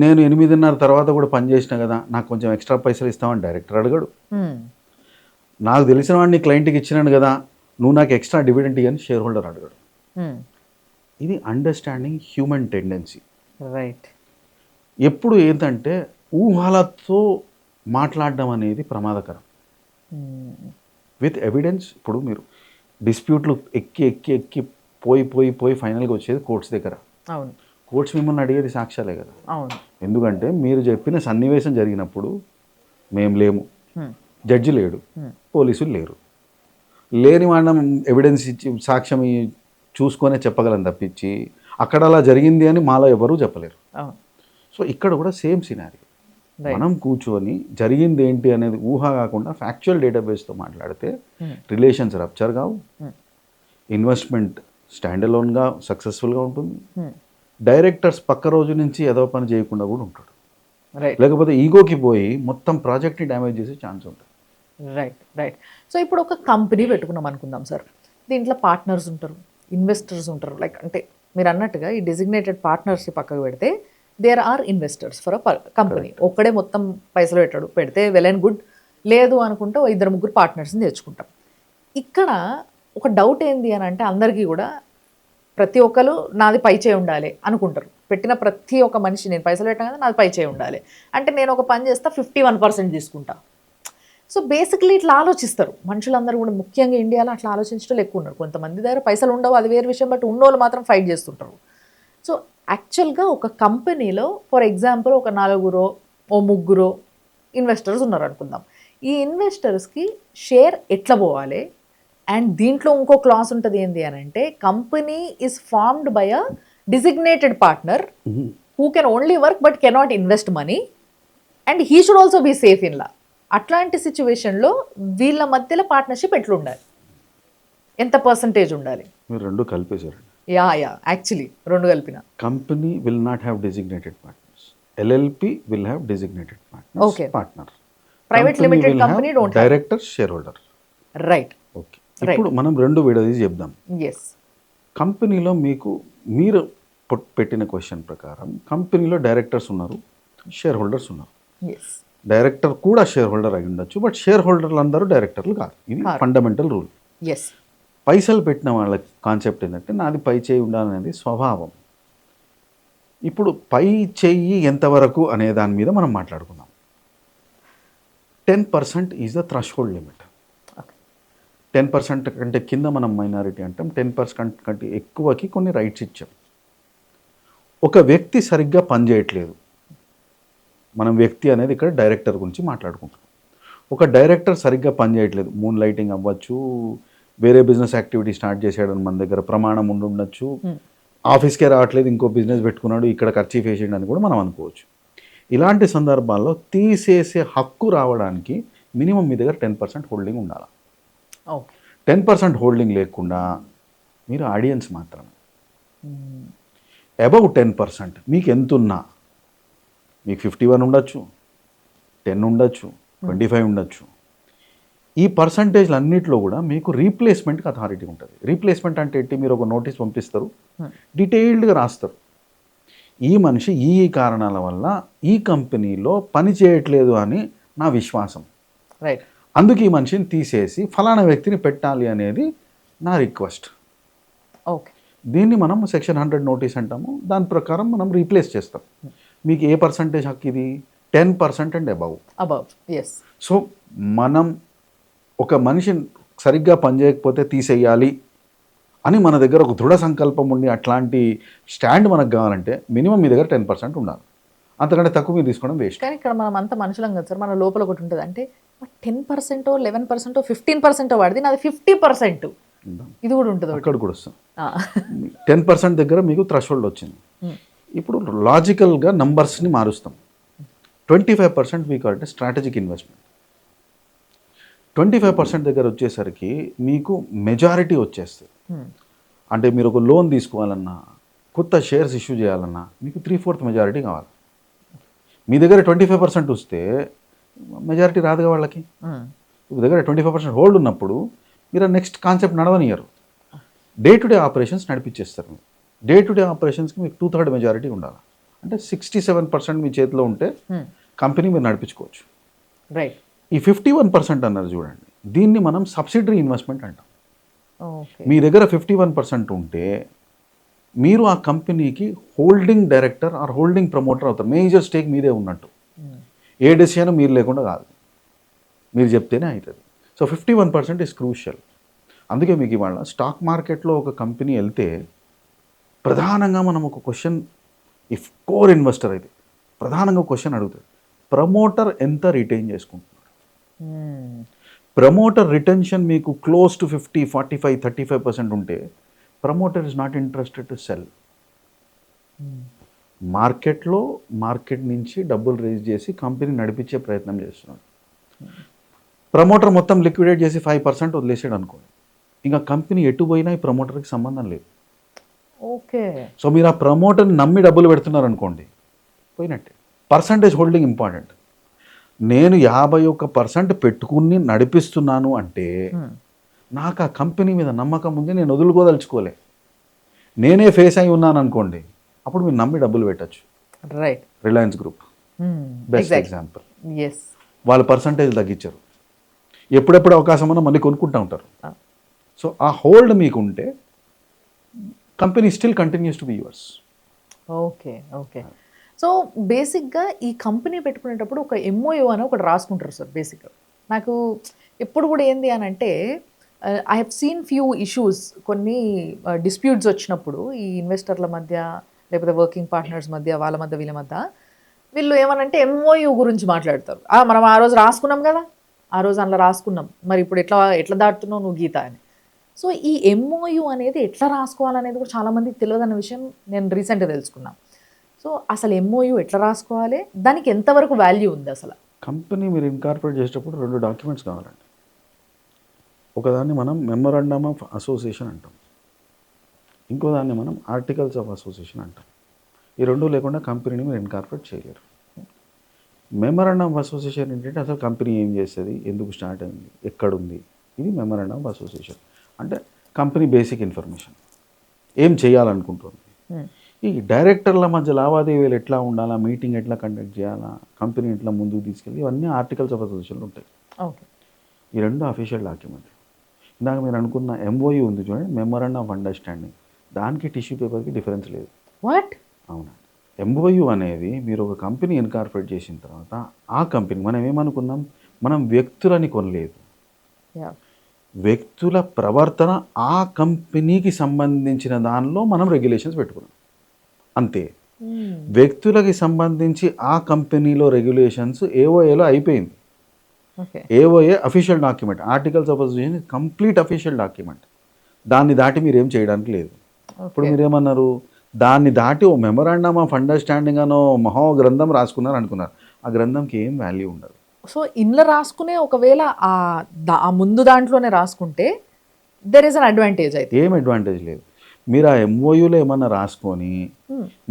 నేను 8:30 తర్వాత కూడా పని చేసిన కదా, నాకు కొంచెం ఎక్స్ట్రా పైసలు ఇస్తామని డైరెక్టర్ అడగడు. నాకు తెలిసిన వాడిని క్లయింట్కి ఇచ్చినాను కదా, నువ్వు నాకు ఎక్స్ట్రా డివిడెంట్ ఇవ్వని షేర్ హోల్డర్ అడగడు. ఇది అండర్స్టాండింగ్ హ్యూమన్ టెండెన్సీ. రైట్. ఎప్పుడు ఏంటంటే ఊహలతో మాట్లాడడం అనేది ప్రమాదకరం. With evidence. ఇప్పుడు మీరు డిస్ప్యూట్లు ఎక్కి ఎక్కి ఎక్కి పోయి ఫైనల్గా వచ్చేది కోర్ట్స్ దగ్గర. అవును, కోర్ట్స్ మిమ్మల్ని అడిగేది సాక్ష్యాలే కదా. అవును. ఎందుకంటే మీరు చెప్పిన సన్నివేశం జరిగినప్పుడు మేము లేము, జడ్జి లేడు, పోలీసులు లేరు. లేని మనం ఎవిడెన్స్ ఇచ్చి సాక్ష్యం చూసుకొనే చెప్పగలం తప్పించి అక్కడ అలా జరిగింది అని మాలో ఎవరూ చెప్పలేరు. సో ఇక్కడ కూడా సేమ్ సినారీ. మనం కూర్చొని జరిగింది ఏంటి అనేది ఊహ కాకుండా ఫ్యాక్చువల్ డేటాబేస్తో మాట్లాడితే రిలేషన్స్ రప్చర్ కావు, ఇన్వెస్ట్మెంట్ స్టాండ్ అలోన్గా సక్సెస్ఫుల్గా ఉంటుంది, డైరెక్టర్స్ పక్క రోజు నుంచి ఏదో పని చేయకుండా కూడా ఉంటాడు. లేకపోతే ఈగోకి పోయి మొత్తం ప్రాజెక్ట్ని డ్యామేజ్ చేసే ఛాన్స్ ఉంటుంది. రైట్. సో ఇప్పుడు ఒక కంపెనీ పెట్టుకున్నాం అనుకుందాం సార్. దీంట్లో పార్ట్నర్స్ ఉంటారు, ఇన్వెస్టర్స్ ఉంటారు. లైక్ అంటే మీరు అన్నట్టుగా ఈ డెసిగ్నేటెడ్ పార్ట్నర్స్ పక్కకు పెడితే there are investors for a company. ఒక్కడే మొత్తం పైసలు పెడితే వెల్ అండ్ గుడ్. లేదు అనుకుంటే 2-3 పార్ట్నర్స్ని తెచ్చుకుంటాం. ఇక్కడ ఒక డౌట్ ఏంది అని అంటే అందరికీ కూడా ప్రతి ఒక్కరు నాది పై చేయి ఉండాలి అనుకుంటారు. పెట్టిన ప్రతి ఒక్క మనిషి నేను పైసలు పెట్టాను కదా నాది పై చేయి ఉండాలి అంటే నేను ఒక పని చేస్తా 51% తీసుకుంటా. సో బేసిక్లీ ఇట్లా ఆలోచిస్తారు మనుషులందరూ కూడా. ముఖ్యంగా ఇండియాలో అట్లా ఆలోచించడం ఎక్కువ ఉన్నారు. కొంతమంది దగ్గర పైసలు ఉండవు, అది వేరే విషయం. బట్ ఉన్నోళ్ళు మాత్రం ఫైట్ చేస్తుంటారు. సో యాక్చువల్గా ఒక కంపెనీలో ఫర్ ఎగ్జాంపుల్ ఒక 4 ఓ 3 ఇన్వెస్టర్స్ ఉన్నారు అనుకుందాం. ఈ ఇన్వెస్టర్స్కి షేర్ ఎట్లా పోవాలి? అండ్ దీంట్లో ఇంకో క్లాస్ ఉంటుంది ఏంటి అని అంటే company is formed by a designated partner who can only work but cannot invest money and he should also be safe in law. అట్లాంటి సిచ్యువేషన్లో వీళ్ళ మధ్యలో పార్ట్నర్షిప్ ఎట్లుండాలి, ఎంత పర్సంటేజ్ ఉండాలి? మీరు రెండు కలిపేశారండి. యా యాక్చువల్లీ రెండు కలిపిన. Company will not have designated partners, LLP will have designated partners. Okay. Partner. Private limited company don't have director, share holder. Right. Okay. ఇప్పుడు మనం రెండు విడదీసి చెప్దాం. ఎస్. కంపెనీలో మీరు పెట్టిన క్వశ్చన్ ప్రకారం కంపెనీలో డైరెక్టర్స్ ఉన్నారు, షేర్ హోల్డర్స్ ఉన్నారు. ఎస్. డైరెక్టర్ కూడా షేర్ హోల్డర్ అయి ఉండొచ్చు, బట్ షేర్ హోల్డర్లు అందరూ డైరెక్టర్లు కాదు. ఇది ఫండమెంటల్ రూల్. ఎస్. పైసలు పెట్టిన వాళ్ళ కాన్సెప్ట్ ఏంటంటే నాది పై చేయి ఉండాలనేది స్వభావం. ఇప్పుడు పై చెయ్యి ఎంతవరకు అనే దాని మీద మనం మాట్లాడుకుందాం. 10% ఈజ్ ద థ్రెషోల్డ్ లిమిట్. 10% కంటే కింద మనం మైనారిటీ అంటాం, 10% కంటే ఎక్కువకి కొన్ని రైట్స్ ఇచ్చాం. ఒక వ్యక్తి సరిగ్గా పనిచేయట్లేదు. మనం వ్యక్తి అనేది ఇక్కడ డైరెక్టర్ గురించి మాట్లాడుకుంటాం. ఒక డైరెక్టర్ సరిగ్గా పనిచేయట్లేదు, మూన్ లైటింగ్ అవ్వచ్చు, వేరే బిజినెస్ యాక్టివిటీ స్టార్ట్ చేసాడని మన దగ్గర ప్రమాణం ఉండొచ్చు, ఆఫీస్కే రావట్లేదు ఇంకో బిజినెస్ పెట్టుకున్నాడు ఇక్కడ ఖర్చు వేసేయండి అని కూడా మనం అనుకోవచ్చు. ఇలాంటి సందర్భాల్లో తీసేసే హక్కు రావడానికి మినిమం మీ దగ్గర 10% హోల్డింగ్ ఉండాలి. 10% హోల్డింగ్ లేకుండా మీరు ఆడియన్స్ మాత్రమే. అబౌవ్ 10% మీకు ఎంత ఉన్నా, మీకు 51 ఉండొచ్చు, 10 ఉండొచ్చు, 25 ఉండొచ్చు. ఈ పర్సంటేజ్లు అన్నింటిలో కూడా మీకు రీప్లేస్మెంట్కి అథారిటీ ఉంటుంది. రీప్లేస్మెంట్ అంటే ఏంటి? మీరు ఒక నోటీస్ పంపిస్తారు, డీటెయిల్డ్గా రాస్తారు, ఈ మనిషి ఈ కారణాల వల్ల ఈ కంపెనీలో పని చేయట్లేదు అని నా విశ్వాసం, రైట్, అందుకు ఈ మనిషిని తీసేసి ఫలానా వ్యక్తిని పెట్టాలి అనేది నా రిక్వెస్ట్. ఓకే. దీన్ని మనం సెక్షన్ 100 నోటీస్ అంటాము. దాని ప్రకారం మనం రీప్లేస్ చేస్తాం. మీకు ఏ పర్సంటేజ్ హక్కు ఇది? 10% అండ్ అబౌవ్. ఎస్. సో మనం ఒక మనిషి సరిగ్గా పనిచేయకపోతే తీసేయాలి అని మన దగ్గర ఒక దృఢ సంకల్పం ఉండి అట్లాంటి స్టాండ్ మనకు కావాలంటే మినిమం మీ దగ్గర 10% ఉండాలి. అంతకంటే తక్కువ మీరు తీసుకోవడం వేస్ట్. కానీ ఇక్కడ మనం అంతా మనుషులం కదా సార్, మన లోపల ఒకటి ఉంటుంది. అంటే 10%, 11%, 15% వాడిది, నాది 50%. ఇది కూడా ఉంటుంది. అక్కడ కూడా వస్తాం. 10% దగ్గర మీకు థ్రెషోల్డ్ వచ్చింది. ఇప్పుడు లాజికల్గా నంబర్స్ని మారుస్తాం. 25% మీకు అంటే స్ట్రాటజిక్ ఇన్వెస్ట్మెంట్. 25% దగ్గర వచ్చేసరికి మీకు మెజారిటీ వచ్చేస్తుంది. అంటే మీరు ఒక లోన్ తీసుకోవాలన్నా, కొత్త షేర్స్ ఇష్యూ చేయాలన్నా మీకు 3/4 మెజారిటీ కావాలి. మీ దగ్గర 25% వస్తే మెజారిటీ రాదుగా వాళ్ళకి. మీ దగ్గర 25% హోల్డ్ ఉన్నప్పుడు మీరు నెక్స్ట్ కాన్సెప్ట్ నడవనియరు. డే టు డే ఆపరేషన్స్ నడిపించేస్తారు. డే టు డే ఆపరేషన్స్కి మీకు 2/3 మెజారిటీ ఉండాలి. అంటే 67% మీ చేతిలో ఉంటే కంపెనీ మీరు నడిపించుకోవచ్చు. రైట్. ఈ 51% అన్నారు చూడండి, దీన్ని మనం సబ్సిడరీ ఇన్వెస్ట్మెంట్ అంటాం. మీ దగ్గర 51% ఉంటే మీరు ఆ కంపెనీకి holding director or holding promoter అవుతారు. మేజర్ స్టేక్ మీదే ఉన్నట్టు. ఏ డెసిషన్ మీరు లేకుండా కాదు, మీరు చెప్తేనే అవుతుంది. So 51% is crucial. అందుకే మీకు ఇవాళ స్టాక్ మార్కెట్లో ఒక కంపెనీ వెళ్తే ప్రధానంగా మనం ఒక క్వశ్చన్, ఇఫ్ కోర్ ఇన్వెస్టర్ అయితే ప్రధానంగా క్వశ్చన్ అడుగుతుంది, ప్రమోటర్ ఎంత రిటైన్ చేసుకుంటున్నారు. ప్రమోటర్ రిటెన్షన్ మీకు క్లోజ్ టు 50, 45, 35% ఉంటే promoter is not interested to cell. Market నుంచి డబ్బులు రేజ్ చేసి కంపెనీ నడిపించే ప్రయత్నం చేస్తున్నాడు. ప్రమోటర్ మొత్తం లిక్విడేట్ చేసి 5% వదిలేసాడు అనుకోండి, ఇంకా కంపెనీ ఎటు పోయినా ఈ ప్రమోటర్కి సంబంధం లేదు. ఓకే. సో మీరు ఆ ప్రమోటర్ని నమ్మి డబ్బులు పెడుతున్నారు అనుకోండి, పోయినట్టే. Percentage holding important. నేను 51% పెట్టుకుని నడిపిస్తున్నాను అంటే నాకు ఆ కంపెనీ మీద నమ్మకం ఉంది, నేను వదులుకోదలుచుకోలే. నేనే ఫేస్ అయి ఉన్నాను అనుకోండి, అప్పుడు మీరు నమ్మి డబ్బులు పెట్టచ్చు. Right. Reliance group best example. Yes. వాళ్ళ పర్సంటేజ్ తగ్గించారు, ఎప్పుడెప్పుడు అవకాశం ఉన్నా మళ్ళీ కొనుక్కుంటూ ఉంటారు. సో ఆ హోల్డ్ మీకు ఉంటే company still continues to be yours. Okay. Okay. So బేసిక్గా ఈ కంపెనీ పెట్టుకునేటప్పుడు ఒక ఎంఓయూ అని ఒకటి రాసుకుంటారు సార్. బేసిక్గా నాకు ఎప్పుడు కూడా ఏంది అని అంటే, I have seen few issues, కొన్ని డిస్ప్యూట్స్ వచ్చినప్పుడు ఈ ఇన్వెస్టర్ల మధ్య లేకపోతే వర్కింగ్ పార్ట్నర్స్ మధ్య, వాళ్ళ మధ్య వీళ్ళ మధ్య, వీళ్ళు ఏమనంటే ఎంఓయూ గురించి మాట్లాడతారు. మనం ఆ రోజు రాసుకున్నాం కదా, ఆ రోజు అందులో రాసుకున్నాం, మరి ఇప్పుడు ఎట్లా దాటుతున్నావు నువ్వు గీత అని. సో ఈ ఎంఓయూ అనేది ఎట్లా రాసుకోవాలనేది కూడా చాలామందికి తెలియదన్న విషయం నేను రీసెంట్గా తెలుసుకున్నాను. సో అసలు ఎంఓయూ ఎట్లా రాసుకోవాలి, దానికి ఎంతవరకు వాల్యూ ఉంది అసలు? కంపెనీ మీరు ఇన్కార్పొరేట్ చేసేటప్పుడు 2 డాక్యుమెంట్స్ కావాలండి. ఒకదాన్ని మనం మెమరాండమ్ ఆఫ్ అసోసియేషన్ అంటాం, ఇంకో దాన్ని మనం ఆర్టికల్స్ ఆఫ్ అసోసియేషన్ అంటాం. ఈ 2 లేకుండా కంపెనీని మీరు ఇన్కార్పొరేట్ చేయలేరు. మెమరాండమ్ ఆఫ్ అసోసియేషన్ ఏంటంటే అసలు కంపెనీ ఏం చేస్తుంది, ఎందుకు స్టార్ట్ అయింది, ఎక్కడుంది, ఇది మెమరాండమ్ ఆఫ్ అసోసియేషన్. అంటే కంపెనీ బేసిక్ ఇన్ఫర్మేషన్, ఏం చేయాలనుకుంటుంది. ఈ డైరెక్టర్ల మధ్య లావాదేవీలు ఎట్లా ఉండాలా, మీటింగ్ ఎట్లా కండక్ట్ చేయాలా, కంపెనీ ఎట్లా ముందుకు తీసుకెళ్ళి, ఇవన్నీ ఆర్టికల్స్ ఆఫ్ అసోసియేషన్లో ఉంటాయి. ఓకే. ఈ 2 అఫీషియల్ డాక్యుమెంట్. ఇందాక మీరు అనుకున్న ఎంఓయూ ఉంది చూడండి, మెమరాండమ్ ఆఫ్ అండర్స్టాండింగ్, దానికి టిష్యూ పేపర్కి డిఫరెన్స్ లేదు. వాట్? అవునా. ఎంఓయూ అనేది మీరు ఒక కంపెనీ ఇన్కార్పొరేట్ చేసిన తర్వాత ఆ కంపెనీ, మనం ఏమనుకున్నాం, మనం వ్యక్తులని కొనలేదు, వ్యక్తుల ప్రవర్తన ఆ కంపెనీకి సంబంధించిన దానిలో మనం రెగ్యులేషన్స్ పెట్టుకున్నాం అంతే. వ్యక్తులకి సంబంధించి ఆ కంపెనీలో రెగ్యులేషన్స్ ఏఓఏలో అయిపోయింది. AOA official document, articles of association complete official document. దాన్ని దాటి మీరు ఏం చేయడానికి లేదు. ఇప్పుడు మీరేమన్నారు, దాన్ని దాటి ఓ మెమరాండమ్ ఆఫ్ అండర్స్టాండింగ్ అనో మహో గ్రంథం రాసుకున్నారు అనుకున్నారు, ఆ గ్రంథంకి ఏం వాల్యూ ఉండదు. సో ఇందులో రాసుకునే ఒకవేళ ఆ ముందు దాంట్లోనే రాసుకుంటే దెర్ ఈస్ అన్ అడ్వాంటేజ్. అయితే ఏం అడ్వాంటేజ్ లేదు. మీరు ఆ ఎంఓయూలో ఏమన్నా రాసుకొని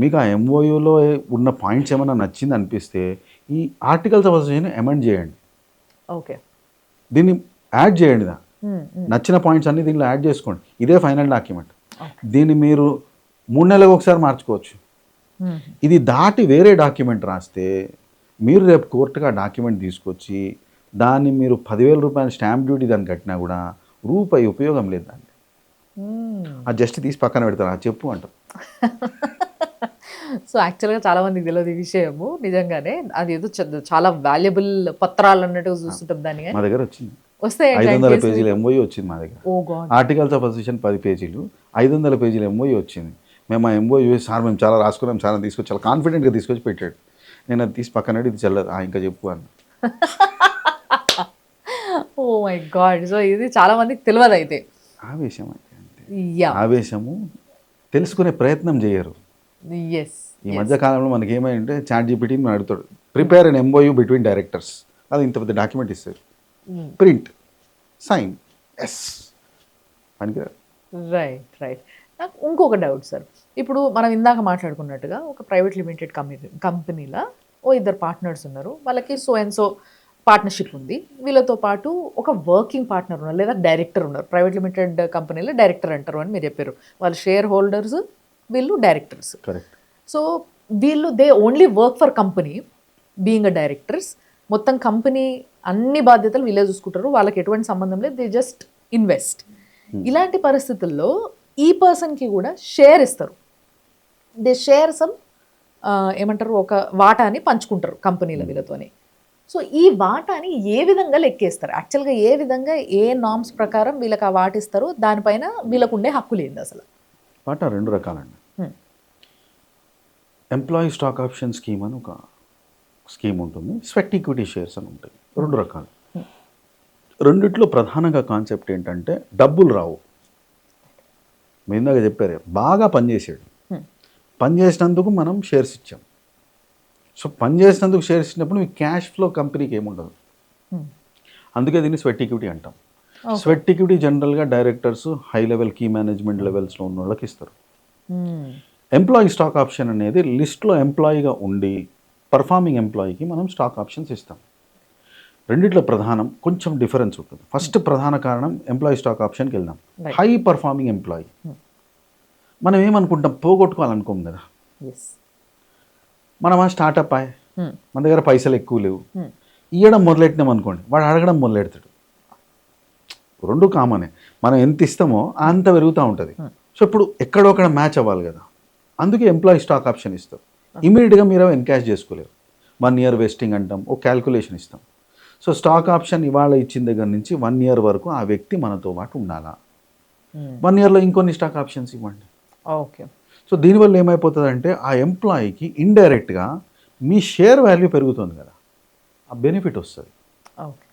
మీకు ఆ ఎంఓయూలో ఉన్న పాయింట్స్ ఏమన్నా నచ్చింది అనిపిస్తే ఈ ఆర్టికల్స్ ఆఫ్ అసోసియేషన్ అమెండ్ చేయండి. ఓకే. దీన్ని యాడ్ చేయండి, నచ్చిన పాయింట్స్ అన్ని దీనిలో యాడ్ చేసుకోండి, ఇదే ఫైనల్ డాక్యుమెంట్. దీన్ని మీరు 3 నెలలకు ఒకసారి మార్చుకోవచ్చు. ఇది దాటి వేరే డాక్యుమెంట్ రాస్తే మీరు రేపు కోర్టుగా డాక్యుమెంట్ తీసుకొచ్చి దాన్ని మీరు 10,000 రూపాయల స్టాంప్ డ్యూటీ దాన్ని కట్టినా కూడా రూపాయి ఉపయోగం లేదు దాన్ని. అది జస్ట్ తీసి పక్కన పెడతారు, అది చెప్పు అంటారు. సో యాక్చువల్గా చాలా మందికి తెలియదు ఈ విషయము. నిజంగానే అది ఏదో చాలా వాల్యుబుల్ పత్రాలు అన్నట్టుగా చూస్తుంటాం. దాన్ని మా దగ్గర వచ్చింది, వస్తే 500 పేజీల ఎంఓయూ వచ్చింది మా దగ్గర. ఆర్టికల్స్ ఆఫ్ అసోసియేషన్ 10 పేజీలు, 500 పేజీల ఎంఓయూ వచ్చింది. మేము ఆ ఎంఓయూ సార్ మేము చాలా రాసుకున్నాం సార్ అని తీసుకొచ్చి చాలా కాన్ఫిడెంట్గా తీసుకొచ్చి పెట్టాడు. నేను అది తీసి పక్కన ఇది చల్లదు, ఇంకా చెప్పు అన్న. Oh my God. సో ఇది చాలా మందికి తెలియదు. అయితే ఆవేశం అంటే ఆవేశము, తెలుసుకునే ప్రయత్నం చేయరు. ఈ మధ్య కాలంలో మనకి ఏమైందంటే చాట్ జీపీటీని మనం అడుగుతాడు, ప్రిపేర్ అన్ ఎంఓయూ బిట్వీన్ డైరెక్టర్స్, అది ఇంత పెద్ద డాక్యుమెంట్ ఇస్తారు, ప్రింట్ సైన్ ఎస్ పనికిరాదు. రైట్. నాకు ఇంకొక డౌట్ సార్. ఇప్పుడు మనం ఇందాక మాట్లాడుకున్నట్టుగా ఒక ప్రైవేట్ లిమిటెడ్ కంపెనీలో ఓ 2 పార్ట్నర్స్ ఉన్నారు, వాళ్ళకి సో అండ్ సో పార్ట్నర్షిప్ ఉంది. వీళ్ళతో పాటు ఒక వర్కింగ్ పార్ట్నర్ ఉన్నారు లేదా డైరెక్టర్ ఉన్నారు. ప్రైవేట్ లిమిటెడ్ కంపెనీలో డైరెక్టర్ అంటారు అని మీరు చెప్పారు. వాళ్ళు షేర్ హోల్డర్స్, వీళ్ళు డైరెక్టర్స్. కరెక్ట్. సో వీళ్ళు they only work for company being a directors. మొత్తం కంపెనీ అన్ని బాధ్యతలు వీళ్ళే చూసుకుంటారు, వాళ్ళకి ఎటువంటి సంబంధం లేదు, దే జస్ట్ ఇన్వెస్ట్. ఇలాంటి పరిస్థితుల్లో ఈ పర్సన్కి కూడా షేర్ ఇస్తారు. దే షేర్ సమ్ ఏమంటారు, ఒక వాటాని పంచుకుంటారు కంపెనీల వీళ్ళతోని. సో ఈ వాటాని ఏ విధంగా లెక్కేస్తారు? యాక్చువల్‌గా ఏ విధంగా ఏ నార్మ్స్ ప్రకారం వీళ్ళకి ఆ వాటిస్తారు? దానిపైన వీళ్ళకు ఉండే హక్కులేంది అసలు? వాటా 2 రకాలండి. హ్మ్. ఎంప్లాయీ స్టాక్ ఆప్షన్ స్కీమ్ అని ఒక స్కీమ్ ఉంటుంది. స్వెట్ ఈక్విటీ షేర్స్ అని ఉంటాయి. 2 రకాలు. రెండిట్లో ప్రధానంగా కాన్సెప్ట్ ఏంటంటే డబ్బులు రావు. మీరు ఇందాక చెప్పారు బాగా పనిచేసాడు. హ్మ్. పనిచేసినందుకు మనం షేర్స్ ఇచ్చాం. సో పనిచేసినందుకు షేర్స్ ఇచ్చినప్పుడు మీకు క్యాష్ ఫ్లో కంపెనీకి ఏముండదు. హ్మ్. అందుకే దీన్ని స్వెట్ ఈక్విటీ అంటాం. ఓకే. స్వెట్ ఈక్విటీ జనరల్గా directors, high level key management లెవెల్స్లో ఉన్న వాళ్ళకి ఇస్తారు. హ్మ్. ఎంప్లాయీ స్టాక్ ఆప్షన్ అనేది లిస్ట్లో ఎంప్లాయీగా ఉండి పర్ఫార్మింగ్ ఎంప్లాయీకి మనం స్టాక్ ఆప్షన్స్ ఇస్తాం. రెండిట్లో ప్రధానం కొంచెం డిఫరెన్స్ ఉంటుంది. ఫస్ట్ ప్రధాన కారణం ఎంప్లాయీ స్టాక్ ఆప్షన్కి వెళ్దాం. Right. High performing employee Hmm. మనం ఏమనుకుంటాం, పోగొట్టుకోవాలనుకోం కదా. యెస్. మనం ఆ స్టార్టప్ అయ్యి హ్మ్. మన దగ్గర పైసలు ఎక్కువ లేవు, హ్మ్. ఇవ్వడం మొదలెట్టినాం అనుకోండి, వాడు అడగడం మొదలెడతాడు. రెండు కామనే. మనం ఎంత ఇస్తామో అంత పెరుగుతూ ఉంటుంది. సో ఇప్పుడు ఎక్కడో అక్కడ మ్యాచ్ అవ్వాలి కదా. అందుకే ఎంప్లాయీ స్టాక్ ఆప్షన్ ఇస్తారు. ఇమీడియట్గా మీరు ఎన్కాష్ చేసుకోలేరు. 1 ఇయర్ వెస్టింగ్ అంటాం, ఒక క్యాల్కులేషన్ ఇస్తాం. సో స్టాక్ ఆప్షన్ ఇవాళ ఇచ్చిన దగ్గర నుంచి 1 ఇయర్ వరకు ఆ వ్యక్తి మనతో పాటు ఉండాలా. హ్మ్. 1 ఇయర్లో ఇంకొన్ని స్టాక్ ఆప్షన్స్ ఇవ్వండి. ఓకే. సో దీనివల్ల ఏమైపోతుందంటే ఆ ఎంప్లాయీకి ఇండైరెక్ట్గా మీ షేర్ వాల్యూ పెరుగుతుంది కదా, ఆ బెనిఫిట్ వస్తుంది. ఓకే.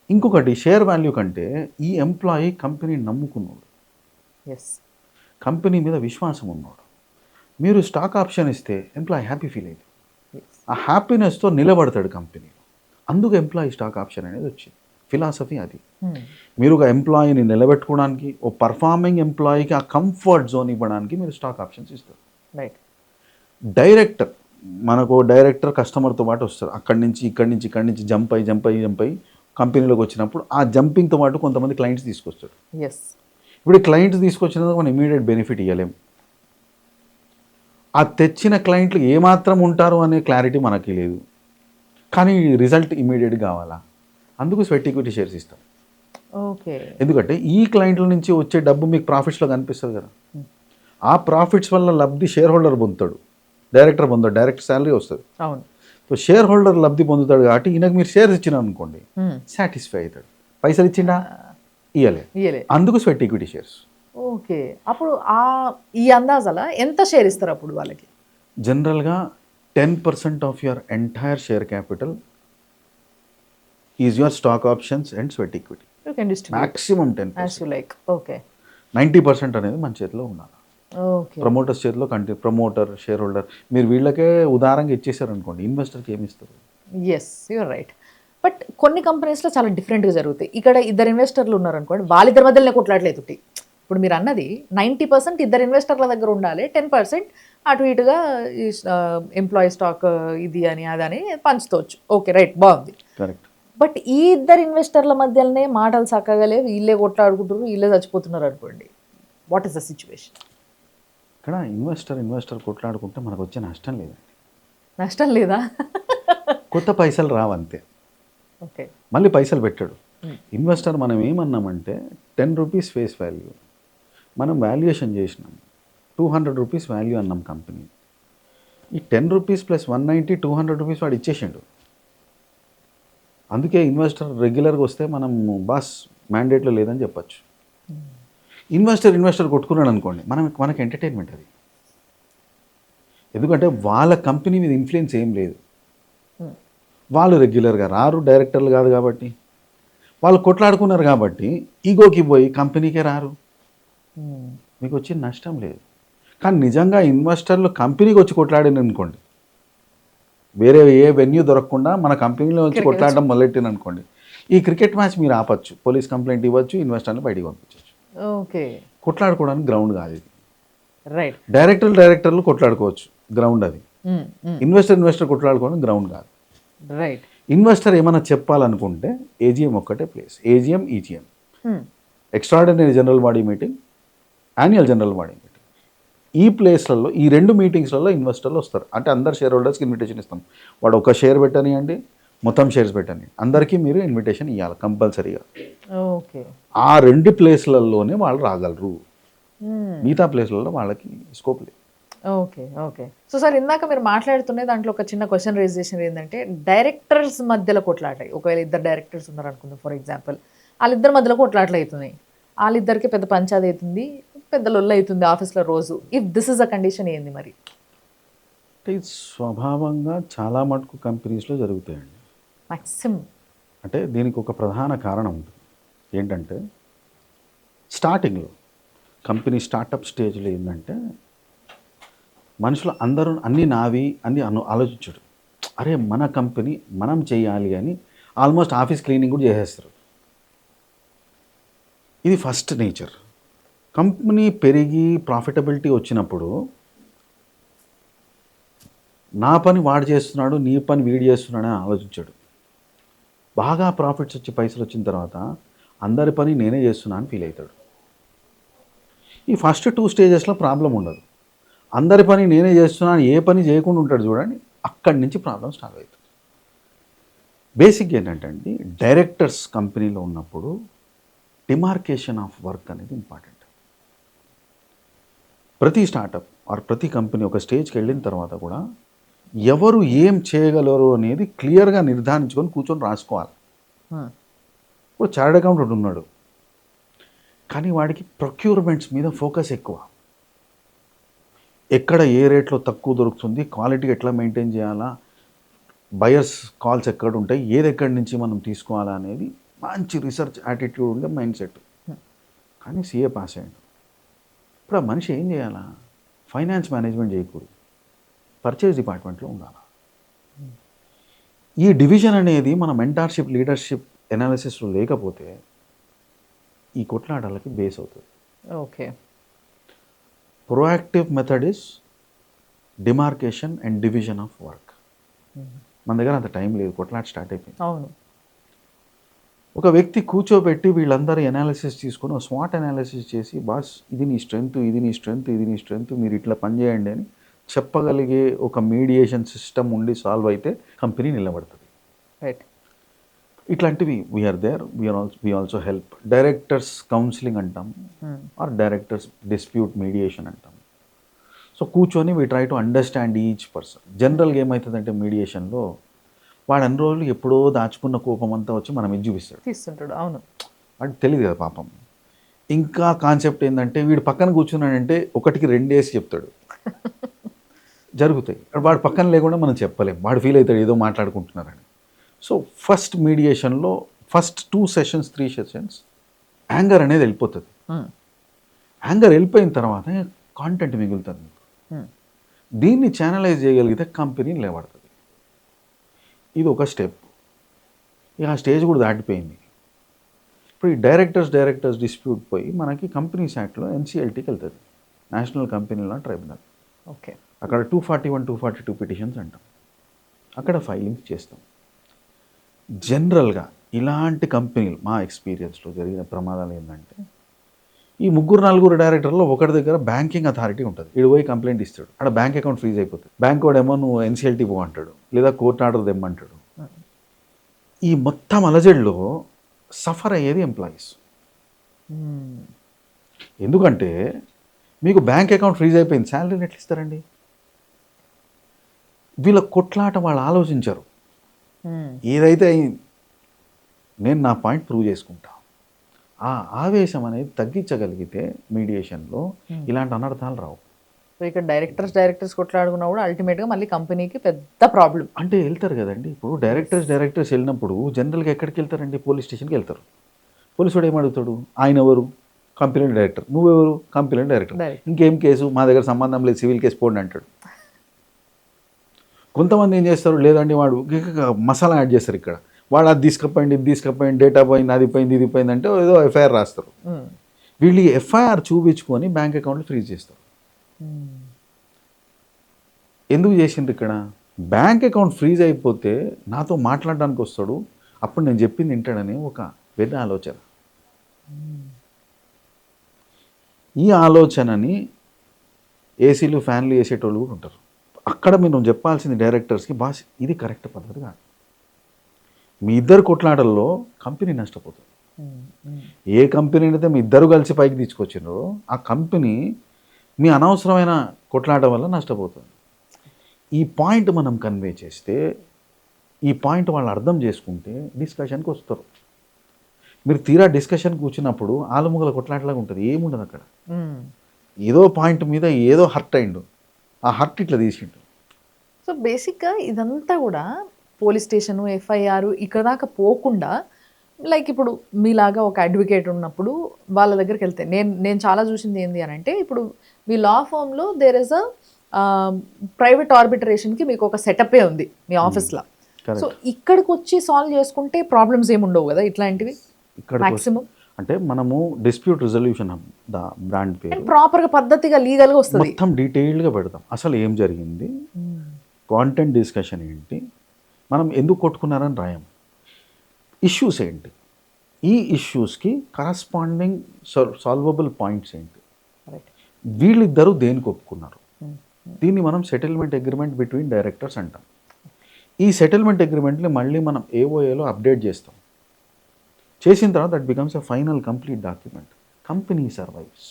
ఇంకొకటి షేర్ వాల్యూ కంటే ఈ ఎంప్లాయీ కంపెనీని నమ్ముకున్నాడు, యెస్. కంపెనీ మీద విశ్వాసం ఉన్నాడు. మీరు స్టాక్ ఆప్షన్ ఇస్తే ఎంప్లాయీ హ్యాపీ ఫీల్ అయింది, యెస్. ఆ హ్యాపీనెస్తో నిలబడతాడు కంపెనీలో. అందుకు ఎంప్లాయీ స్టాక్ ఆప్షన్ అనేది వచ్చింది. ఫిలాసఫీ అది. హ్మ్. మీరు ఒక ఎంప్లాయీని నిలబెట్టుకోవడానికి, ఓ పర్ఫార్మింగ్ ఎంప్లాయీకి ఆ కంఫర్ట్ జోన్ ఇవ్వడానికి మీరు స్టాక్ ఆప్షన్స్ ఇస్తారు. రైట్. డైరెక్టర్, మనకు డైరెక్టర్ కస్టమర్తో పాటు వస్తారు. అక్కడి నుంచి ఇక్కడి నుంచి జంప్ అయ్యి కంపెనీలోకి వచ్చినప్పుడు ఆ జంపింగ్తో పాటు కొంతమంది క్లయింట్స్ తీసుకొస్తాడు. యెస్. ఇప్పుడు క్లయింట్స్ తీసుకొచ్చినందుకు మనం ఇమీడియట్ బెనిఫిట్ ఇవ్వలేం. ఆ తెచ్చిన క్లయింట్లు ఏమాత్రం ఉంటారు అనే క్లారిటీ మనకి లేదు, కానీ రిజల్ట్ ఇమీడియట్ కావాలా. అందుకు స్వెట్ ఈక్విటీ షేర్స్ ఇస్తాం. ఓకే. ఎందుకంటే ఈ క్లయింట్ల నుంచి వచ్చే డబ్బు మీకు ప్రాఫిట్స్లో కనిపిస్తుంది కదా. ఆ ప్రాఫిట్స్ వల్ల లబ్ధి షేర్ హోల్డర్ పొందుతాడు, డైరెక్టర్ పొందుతాడు, డైరెక్ట్ శాలరీ వస్తుంది. అవును. సో షేర్ హోల్డర్ లబ్ధి పొందుతాడు కాబట్టి ఈయనకు మీరు షేర్స్ ఇచ్చినా అనుకోండి, హ్మ్. సాటిస్ఫై అవుతాడు. పైసలు ఇచ్చిండా, ఇయ్యలే. ఇయ్యలే. అందుకు స్వెట్ ఈక్విటీ షేర్స్. ఓకే. అప్పుడు ఈ అందాజల ఎంత షేర్ ఇస్తారు అప్పుడు వాళ్ళకి? జనరల్గా 10% of your entire share capital is your stock options and sweat equity. You can distribute maximum as 10%. You like. Okay. 90% అనేది మన చేతిలో ఉండాలి. ఓకే. ప్రమోటర్స్ చేతిలో ప్రమోటర్, షేర్ హోల్డర్. మీరు వీళ్ళకే ఉదారంగా ఇచ్చేసారు అనుకోండి, ఇన్వెస్టర్కి ఏమి ఇస్తారు? Yes. You are right. But కొన్ని కంపెనీస్‌లో చాలా డిఫరెంట్‌గా జరుగుతాయి. ఇక్కడ ఇద్దరు ఇన్వెస్టర్లు ఉన్నారనుకోండి, వాళ్ళిద్దరి మధ్యలోనే కొట్లాటలైతుంటాయి. ఇప్పుడు మీరు అన్నది 90% ఇద్దరు ఇన్వెస్టర్ల దగ్గర ఉండాలి. 10% అటు ఇటుగా ఈ ఎంప్లాయీ స్టాక్ ఇది అని అదని పంచుకోవచ్చు. ఓకే. రైట్. బాగుంది. కరెక్ట్. బట్ ఈ ఇద్దరు ఇన్వెస్టర్ల మధ్యలోనే మాటలు చక్కగా లేవు, వీళ్ళే కొట్లాడుకుంటున్నారు, వీళ్ళే చచ్చిపోతున్నారు అనుకోండి. What is the situation? ఇక్కడ ఇన్వెస్టర్ కొట్లాడుకుంటే మనకు వచ్చే నష్టం లేదండి. నష్టం లేదా? కొత్త పైసలు రావంతే. ఓకే. మళ్ళీ పైసలు పెట్టాడు ఇన్వెస్టర్. మనం ఏమన్నామంటే 10 రూపీస్ ఫేస్ వాల్యూ, మనం వాల్యుయేషన్ చేసినాం 200 రూపీస్ వాల్యూ అన్నాం కంపెనీ. ఈ 10 రూపీస్ ప్లస్ 190 200 రూపీస్ వాడు ఇచ్చేసిండు. అందుకే ఇన్వెస్టర్ రెగ్యులర్గా వస్తే మనం బాస్ మ్యాండేట్లో లేదని చెప్పచ్చు. ఇన్వెస్టర్ కొట్టుకున్నాడు అనుకోండి, మనకు ఎంటర్టైన్మెంట్ అది. ఎందుకంటే వాళ్ళ కంపెనీ మీద ఇన్ఫ్లుయెన్స్ ఏం లేదు, వాళ్ళు రెగ్యులర్గా రారు, డైరెక్టర్లు కాదు కాబట్టి. వాళ్ళు కొట్లాడుకున్నారు కాబట్టి ఈగోకి పోయి కంపెనీకే రారు, మీకు వచ్చిన నష్టం లేదు. కానీ నిజంగా ఇన్వెస్టర్లు కంపెనీకి వచ్చి కొట్లాడిన అనుకోండి, వేరే ఏ వెన్యూ దొరకకుండా మన కంపెనీలో వచ్చి కొట్లాడడం మొదలెట్టిన అనుకోండి, ఈ క్రికెట్ మ్యాచ్ మీరు ఆపచ్చు, పోలీస్ కంప్లైంట్ ఇవ్వచ్చు, ఇన్వెస్టర్ని బయటికి పంపించవచ్చు. ఓకే. కొట్లాడుకోవడానికి గ్రౌండ్ కాదు ఇది. రైట్. డైరెక్టర్లు కొట్లాడుకోవచ్చు, గ్రౌండ్ అది. ఇన్వెస్టర్ కొట్లాడుకోవడం గ్రౌండ్ కాదు. రైట్. ఇన్వెస్టర్ ఏమైనా చెప్పాలనుకుంటే ఏజీఎం ఒక్కటే place. AGM, EGM, extraordinary general body meeting, annual general body meeting. ఈ ప్లేస్లలో, ఈ 2 మీటింగ్స్లలో ఇన్వెస్టర్లు వస్తారు. అంటే అందరు షేర్ హోల్డర్స్కి ఇన్విటేషన్ ఇస్తాం. వాడు ఒక షేర్ పెట్టనియండి, మొత్తం షేర్స్ పెట్టండి, అందరికీ మీరు ఇన్విటేషన్ ఇవ్వాలి కంపల్సరీగా. ఓకే. ఆ 2 ప్లేస్లలోనే వాళ్ళు రాగలరు, మిగతా ప్లేస్లలో వాళ్ళకి స్కోప్ లేదు. ఓకే. ఓకే. సో, సార్ ఇందాక మీరు మాట్లాడుతునే దాంట్లో ఒక చిన్న క్వెషన్ రైజ్ చేసింది ఏందంటే, డైరెక్టర్స్ మధ్యలో కొట్లాటాయి. ఒకవేళ ఇద్దరు డైరెక్టర్స్ ఉన్నారనుకుందాం ఫర్ ఎగ్జాంపుల్. ఆళ్ళిద్దరి మధ్యలో కొట్లాటలయితున్నాయి. ఆళ్ళిద్దరికి పెద్ద పంచాయతీ పెద్ద లొల్లయితుంది ఆఫీస్‌లో రోజు. If this is a condition ఏంది మరి? అంటే ఇది స్వభావంగా చాలా మటుకు కంపెనీస్లో జరుగుతాయండి. మాక్సిమం. అంటే దీనికి ఒక ప్రధాన కారణం ఉంటుంది. ఏంటంటే స్టార్టింగ్లో కంపెనీ స్టార్టప్ స్టేజ్లో ఏంటంటే మనుషులు అందరూ అన్నీ నావి అని ఆలోచించడు. అరే మన కంపెనీ మనం చేయాలి అని ఆల్మోస్ట్ ఆఫీస్ క్లీనింగ్ కూడా చేసేస్తారు. ఇది ఫస్ట్ నేచర్. కంపెనీ పెరిగి ప్రాఫిటబిలిటీ వచ్చినప్పుడు నా పని వాడు చేస్తున్నాడు, నీ పని వీడు చేస్తున్నాడు అని ఆలోచించాడు. బాగా ప్రాఫిట్స్ వచ్చి పైసలు వచ్చిన తర్వాత అందరి పని నేనే చేస్తున్నా అని ఫీల్ అవుతాడు. ఈ ఫస్ట్ 2 స్టేజెస్లో ప్రాబ్లం ఉండదు. అందరి పని నేనే చేస్తున్నాను ఏ పని చేయకుండా ఉంటాడు చూడండి, అక్కడి నుంచి ప్రాబ్లం స్టార్ట్ అవుతుంది. బేసిక్ ఏంటంటే అండి, డైరెక్టర్స్ కంపెనీలో ఉన్నప్పుడు డిమార్కేషన్ ఆఫ్ వర్క్ అనేది ఇంపార్టెంట్. ప్రతి స్టార్టప్ ఆర్ ప్రతి కంపెనీ ఒక స్టేజ్కి వెళ్ళిన తర్వాత కూడా ఎవరు ఏం చేయగలరు అనేది క్లియర్గా నిర్ధారించుకొని కూర్చొని రాసుకోవాలి. ఇప్పుడు చార్టర్డ్ అకౌంటెంట్ ఉన్నాడు, కానీ వాడికి ప్రొక్యూర్మెంట్స్ మీద ఫోకస్ ఎక్కువ. ఎక్కడ ఏ రేట్లో తక్కువ దొరుకుతుంది, క్వాలిటీ ఎట్లా మెయింటైన్ చేయాలా, బయర్స్ కాల్స్ ఎక్కడ ఉంటాయి, ఏది ఎక్కడి నుంచి మనం తీసుకోవాలా అనేది మంచి రీసెర్చ్ యాటిట్యూడ్ ఉండే మైండ్ సెట్. కానీ సీఏ పాస్ అయ్యాడు. ఇప్పుడు ఆ మనిషి ఏం చేయాలా? ఫైనాన్స్ మేనేజ్మెంట్ చేయకూడదు, పర్చేజ్ డిపార్ట్మెంట్లో ఉండాలి. ఈ డివిజన్ అనేది మన మెంటార్షిప్ లీడర్షిప్ ఎనాలిసిస్లో లేకపోతే ఈ కొట్లాటలకి బేస్ అవుతుంది. Okay. Proactive method is demarcation and division of work. మన దగ్గర అంత టైం లేదు, కొట్లాట స్టార్ట్ అయిపోయింది. అవును. ఒక వ్యక్తి కూర్చోబెట్టి వీళ్ళందరూ ఎనాలిసిస్ తీసుకొని స్వాట్ ఎనాలిసిస్ చేసి, బాస్ ఇది నీ స్ట్రెంగ్త్, ఇది నీ స్ట్రెంగ్త్, ఇది నీ స్ట్రెంగ్త్, మీరు ఇట్లా పనిచేయండి అని చెప్పగలిగే ఒక మీడియేషన్ సిస్టమ్ ఉండి సాల్వ్ అయితే కంపెనీ నిలబడుతుంది. రైట్. ఇట్లాంటివి we are there, we also help. Directors counselling అంటాం, ఆర్ డైరెక్టర్స్ డిస్ప్యూట్ మీడియేషన్ అంటాం. సో కూర్చొని we try to understand each person. జనరల్గా ఏమవుతుందంటే మీడియేషన్లో వాడు అన్ని రోజులు ఎప్పుడో దాచుకున్న కోపం అంతా వచ్చి మనం ఇది చూపిస్తాడు, తీస్తుంటాడు. అవును. వాడికి తెలియదు కదా పాపం. ఇంకా కాన్సెప్ట్ ఏంటంటే వీడు పక్కన కూర్చున్నాడంటే ఒకటికి 2 వేసి చెప్తాడు, జరుగుతాయి. వాడు పక్కన లేకుండా మనం చెప్పలేం, వాడు ఫీల్ అవుతాడు ఏదో మాట్లాడుకుంటున్నారని. సో ఫస్ట్ మీడియేషన్లో ఫస్ట్ 2 సెషన్స్ 3 సెషన్స్ యాంగర్ అనేది వెళ్ళిపోతుంది. యాంగర్ వెళ్ళిపోయిన తర్వాత కాంటెంట్ మిగులుతుంది మీకు. దీన్ని ఛానలైజ్ చేయగలిగితే కంపెనీ నిలబడుతుంది. ఇది ఒక స్టెప్. ఇక ఆ స్టేజ్ కూడా దాటిపోయింది. ఇప్పుడు ఈ డైరెక్టర్స్ డిస్ప్యూట్ పోయి మనకి కంపెనీస్ యాక్ట్లో ఎన్సిఎల్టీకి వెళ్తుంది, national company law tribunal. Okay. అక్కడ 241, 242 పిటిషన్స్ అంటాం, అక్కడ ఫైలింగ్స్ చేస్తాం. జనరల్గా ఇలాంటి కంపెనీలు మా ఎక్స్పీరియన్స్లో జరిగిన ప్రమాదాలు ఏంటంటే, ఈ 3-4 డైరెక్టర్లో ఒకటి దగ్గర బ్యాంకింగ్ అథారిటీ ఉంటుంది, వీడు పోయి కంప్లైంట్ ఇస్తాడు, అక్కడ బ్యాంక్ అకౌంట్ ఫ్రీజ్ అయిపోతుంది. బ్యాంక్ వాడేమో నువ్వు ఎన్సిఎల్టీ పో అంటాడు, లేదా కోర్ట్ ఆర్డర్ తెమ్మంటాడు. ఈ మొత్తం అలజడిలో సఫర్ అయ్యేది ఎంప్లాయీస్. ఎందుకంటే మీకు బ్యాంక్ అకౌంట్ ఫ్రీజ్ అయిపోయింది, శాలరీని ఎట్లా ఇస్తారండి? వీళ్ళ కొట్లాట వాళ్ళు ఆలోచించరు. ఏదైతే అయింది నేను నా పాయింట్ ప్రూవ్ చేసుకుంటా. ఆ ఆవేశం అనేది తగ్గించగలిగితే మీడియేషన్లో ఇలాంటి అనర్థాలు రావు. సో ఇక్కడ డైరెక్టర్స్ కొట్లాడుకున్నా కూడా అల్టిమేట్గా మళ్ళీ కంపెనీకి పెద్ద ప్రాబ్లం. అంటే వెళ్తారు కదండి. ఇప్పుడు డైరెక్టర్స్ వెళ్ళినప్పుడు జనరల్గా ఎక్కడికి వెళ్తారండి? పోలీస్ స్టేషన్కి వెళ్తారు. పోలీసు వాడు ఏమడుగుతాడు? ఆయన ఎవరు? Complaint director. నువ్వెవరు? Complaint director. ఇంకేం కేసు? మా దగ్గర సంబంధం లేదు, సివిల్ కేసు పోండి అంటాడు. కొంతమంది ఏం చేస్తారు, లేదండి వాడు మసాలా యాడ్ చేస్తారు. ఇక్కడ వాడు అది తీసుకుపోయింది, ఇది తీసుకుపోయింది, డేటా పోయింది, అది పోయింది, ఇది పోయింది అంటే ఏదో ఎఫ్ఐఆర్ రాస్తారు. వీళ్ళు ఎఫ్ఐఆర్ చూపించుకొని బ్యాంక్ అకౌంట్లు ఫ్రీజ్ చేస్తారు. ఎందుకు చేసిండ్రు? ఇక్కడ బ్యాంక్ అకౌంట్ ఫ్రీజ్ అయిపోతే నాతో మాట్లాడడానికి వస్తాడు, అప్పుడు నేను చెప్పింది వింటాడని ఒక పెద్ద ఆలోచన. ఈ ఆలోచనని ఏసీలు ఫ్యాన్లు వేసేటోళ్ళు కూడా ఉంటారు. అక్కడ మీరు చెప్పాల్సింది డైరెక్టర్స్కి, బాస్ ఇది కరెక్ట్ పద్ధతి కాదు. మీ ఇద్దరు కొట్లాటల్లో కంపెనీ నష్టపోతుంది. ఏ కంపెనీ అయితే మీ ఇద్దరు కలిసి పైకి తీసుకొచ్చినారో ఆ కంపెనీ మీ అనవసరమైన కొట్లాట వల్ల నష్టపోతుంది. ఈ పాయింట్ మనం కన్వే చేస్తే, ఈ పాయింట్ వాళ్ళు అర్థం చేసుకుంటే డిస్కషన్కి వస్తారు. మీరు తీరా డిస్కషన్ కూర్చున్నప్పుడు ఆలుముగల కొట్లాటలాగా ఉంటుంది, ఏముండదు అక్కడ. ఏదో పాయింట్ మీద ఏదో హర్ట్ అయిండు, ఆ హర్ట్ ఇట్లా తీసిండు. సో బేసిక్గా ఇదంతా కూడా పోలీస్ స్టేషను, ఎఫ్ఐఆర్ ఇక్కడ దాకా పోకుండా, లైక్ ఇప్పుడు మీలాగా ఒక అడ్వకేట్ ఉన్నప్పుడు వాళ్ళ దగ్గరికి వెళ్తే, నేను చాలా చూసింది ఏంది అని అంటే, ఇప్పుడు మీ లా ఫామ్లో దేర్ ఇస్ అ ప్రైవేట్ ఆర్బిట్రేషన్కి మీకు ఒక సెటప్పే ఉంది మీ ఆఫీస్లో. సో ఇక్కడికి వచ్చి సాల్వ్ చేసుకుంటే ప్రాబ్లమ్స్ ఏమి ఉండవు కదా ఇట్లాంటివి ఇక్కడ మాక్సిమం. అంటే మనము డిస్ప్యూట్ రిజల్యూషన్ బ్రాండ్ పేరు ప్రాపర్గా పద్ధతిగా లీగల్గా వస్తుంది, మొత్తం డీటెయిల్డ్గా పెడతాం. అసలు ఏం జరిగింది, కాంటెంట్ డిస్కషన్ ఏంటి, మనం ఎందుకు కొట్టుకున్నారని రాయం, ఇష్యూస్ ఏంటి, ఈ ఇష్యూస్కి కరస్పాండింగ్ సాల్వబుల్ పాయింట్స్ ఏంటి, వీళ్ళిద్దరూ దేనికి ఒప్పుకున్నారు, దీన్ని మనం సెటిల్మెంట్ అగ్రిమెంట్ బిట్వీన్ డైరెక్టర్స్ అంటాం. ఈ సెటిల్మెంట్ అగ్రిమెంట్ని మళ్ళీ మనం ఏఓఏలో అప్డేట్ చేస్తాం. చేసిన తర్వాత that becomes a final complete document. Company survives.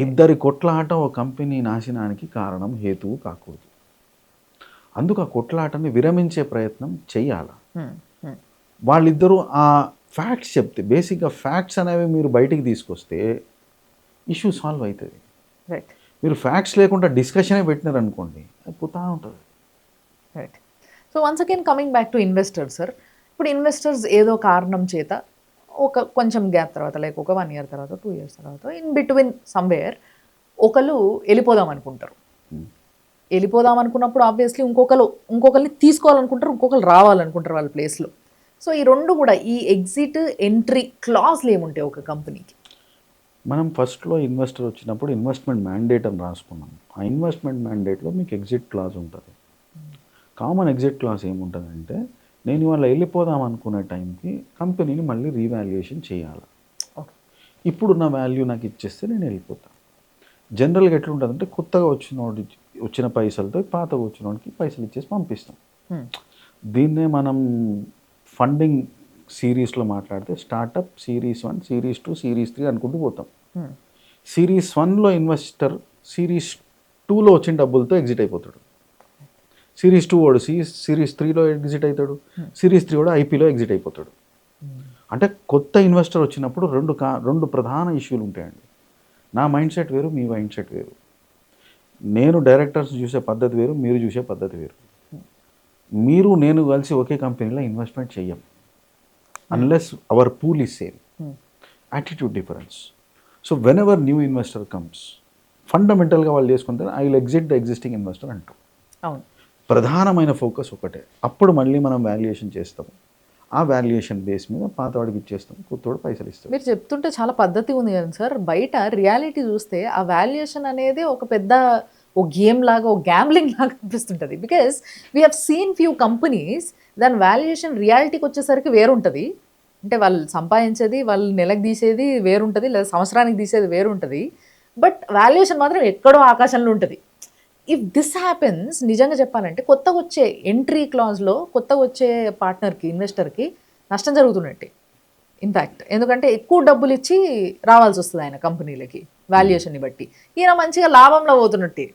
ఇద్దరి కొట్లాట ఓ కంపెనీ నాశనానికి కారణం, హేతువు కాకూడదు. అందుకు ఆ కొట్లాటని విరమించే ప్రయత్నం చెయ్యాలి. వాళ్ళిద్దరూ ఆ ఫ్యాక్ట్స్ చెప్తే, బేసిక్గా ఫ్యాక్ట్స్ అనేవి మీరు బయటికి తీసుకొస్తే ఇష్యూ సాల్వ్ అవుతుంది. రైట్. మీరు ఫ్యాక్ట్స్ లేకుండా డిస్కషనే పెట్టినారనుకోండి, అది పోతా ఉంటుంది. Right. So once again coming back to investors sir, ఇప్పుడు ఇన్వెస్టర్స్ ఏదో కారణం చేత ఒక కొంచెం గ్యాప్ తర్వాత, లైక్ ఒక 1 year తర్వాత, 2 years తర్వాత, ఇన్ బిట్వీన్ సమ్వేర్ ఒకళ్ళు వెళ్ళిపోదాం అనుకుంటారు. వెళ్ళిపోదాం అనుకున్నప్పుడు ఆబ్వియస్లీ ఇంకొకరిని తీసుకోవాలనుకుంటారు, ఇంకొకరు రావాలనుకుంటారు వాళ్ళ ప్లేస్లో. సో ఈ రెండు కూడా ఈ ఎగ్జిట్ ఎంట్రీ క్లాజ్లు ఏముంటాయి ఒక కంపెనీకి? మనం ఫస్ట్లో ఇన్వెస్టర్ వచ్చినప్పుడు ఇన్వెస్ట్మెంట్ మ్యాండేట్ అని రాసుకున్నాం. ఆ ఇన్వెస్ట్మెంట్ మ్యాండేట్లో మీకు ఎగ్జిట్ క్లాజ్ ఉంటుంది. కామన్ ఎగ్జిట్ క్లాజ్ ఏముంటుందంటే, నేను ఇవాళ వెళ్ళిపోదాం అనుకునే టైంకి కంపెనీని మళ్ళీ రీవాల్యుయేషన్ చేయాలి. ఇప్పుడున్న వాల్యూ నాకు ఇచ్చేస్తే నేను వెళ్ళిపోతాను. జనరల్గా ఎట్లుంటుందంటే, కొత్తగా వచ్చిన పైసలతో పాతగా వచ్చిన వాడికి పైసలు ఇచ్చేసి పంపిస్తాం. దీన్నే మనం ఫండింగ్ సిరీస్లో మాట్లాడితే స్టార్టప్ సిరీస్ 1, సిరీస్ 2, సిరీస్ 3 అనుకుంటూ పోతాం. సిరీస్ 1లో ఇన్వెస్టర్ సిరీస్ 2లో వచ్చిన డబ్బులతో ఎగ్జిట్ అయిపోతాడు. సిరీస్ 2 వాడు సిరీస్ 3లో ఎగ్జిట్ అవుతాడు. సిరీస్ 3 వాడు ఐపీలో ఎగ్జిట్ అయిపోతాడు. అంటే కొత్త ఇన్వెస్టర్ వచ్చినప్పుడు రెండు ప్రధాన ఇష్యూలు ఉంటాయండి. నా మైండ్ సెట్ వేరు, మీ మైండ్ సెట్ వేరు. నేను డైరెక్టర్స్ చూసే పద్ధతి వేరు, మీరు చూసే పద్ధతి వేరు. మీరు నేను కలిసి ఒకే కంపెనీలో ఇన్వెస్ట్మెంట్ చెయ్యం unless our pool is same. Attitude difference. So when ever new investor comes, ఫండమెంటల్గా వాళ్ళు చేసుకుంటే I will exit the existing investor అంటాం. అవును. ప్రధానమైన ఫోకస్ ఒకటే. అప్పుడు మళ్ళీ మనం వాల్యుయేషన్ చేస్తాం. ఆ వాల్యుయేషన్ బేస్ మీద పాతవాడికి ఇచ్చేస్తాం, కొత్తవాడు పైసలు ఇస్తాం. మీరు చెప్తుంటే చాలా పద్ధతి ఉంది కదా సార్. బయట రియాలిటీ చూస్తే ఆ వాల్యుయేషన్ అనేది ఒక పెద్ద ఓ గేమ్ లాగా, ఓ గ్యాంబ్లింగ్ లాగా అనిపిస్తుంటుంది. Because we have seen few companies, దాని వాల్యుయేషన్ రియాలిటీకి వచ్చేసరికి వేరుంటుంది. అంటే వాళ్ళు సంపాదించేది, వాళ్ళు నెలకు తీసేది వేరుంటుంది, లేదా సంవత్సరానికి తీసేది వేరుంటుంది. బట్ వాల్యుయేషన్ మాత్రం ఎక్కడో ఆకాశంలో ఉంటుంది. ఇఫ్ దిస్ హ్యాపెన్స్, నిజంగా చెప్పాలంటే కొత్తగా వచ్చే ఎంట్రీ క్లాజ్లో కొత్తగా వచ్చే పార్ట్నర్కి, ఇన్వెస్టర్కి నష్టం జరుగుతున్నట్టే ఇన్ఫ్యాక్ట్. ఎందుకంటే ఎక్కువ డబ్బులు ఇచ్చి రావాల్సి వస్తుంది ఆయన కంపెనీలకి వాల్యుయేషన్ని బట్టి. ఈయన మంచిగా లాభంలో పోతున్నట్టే.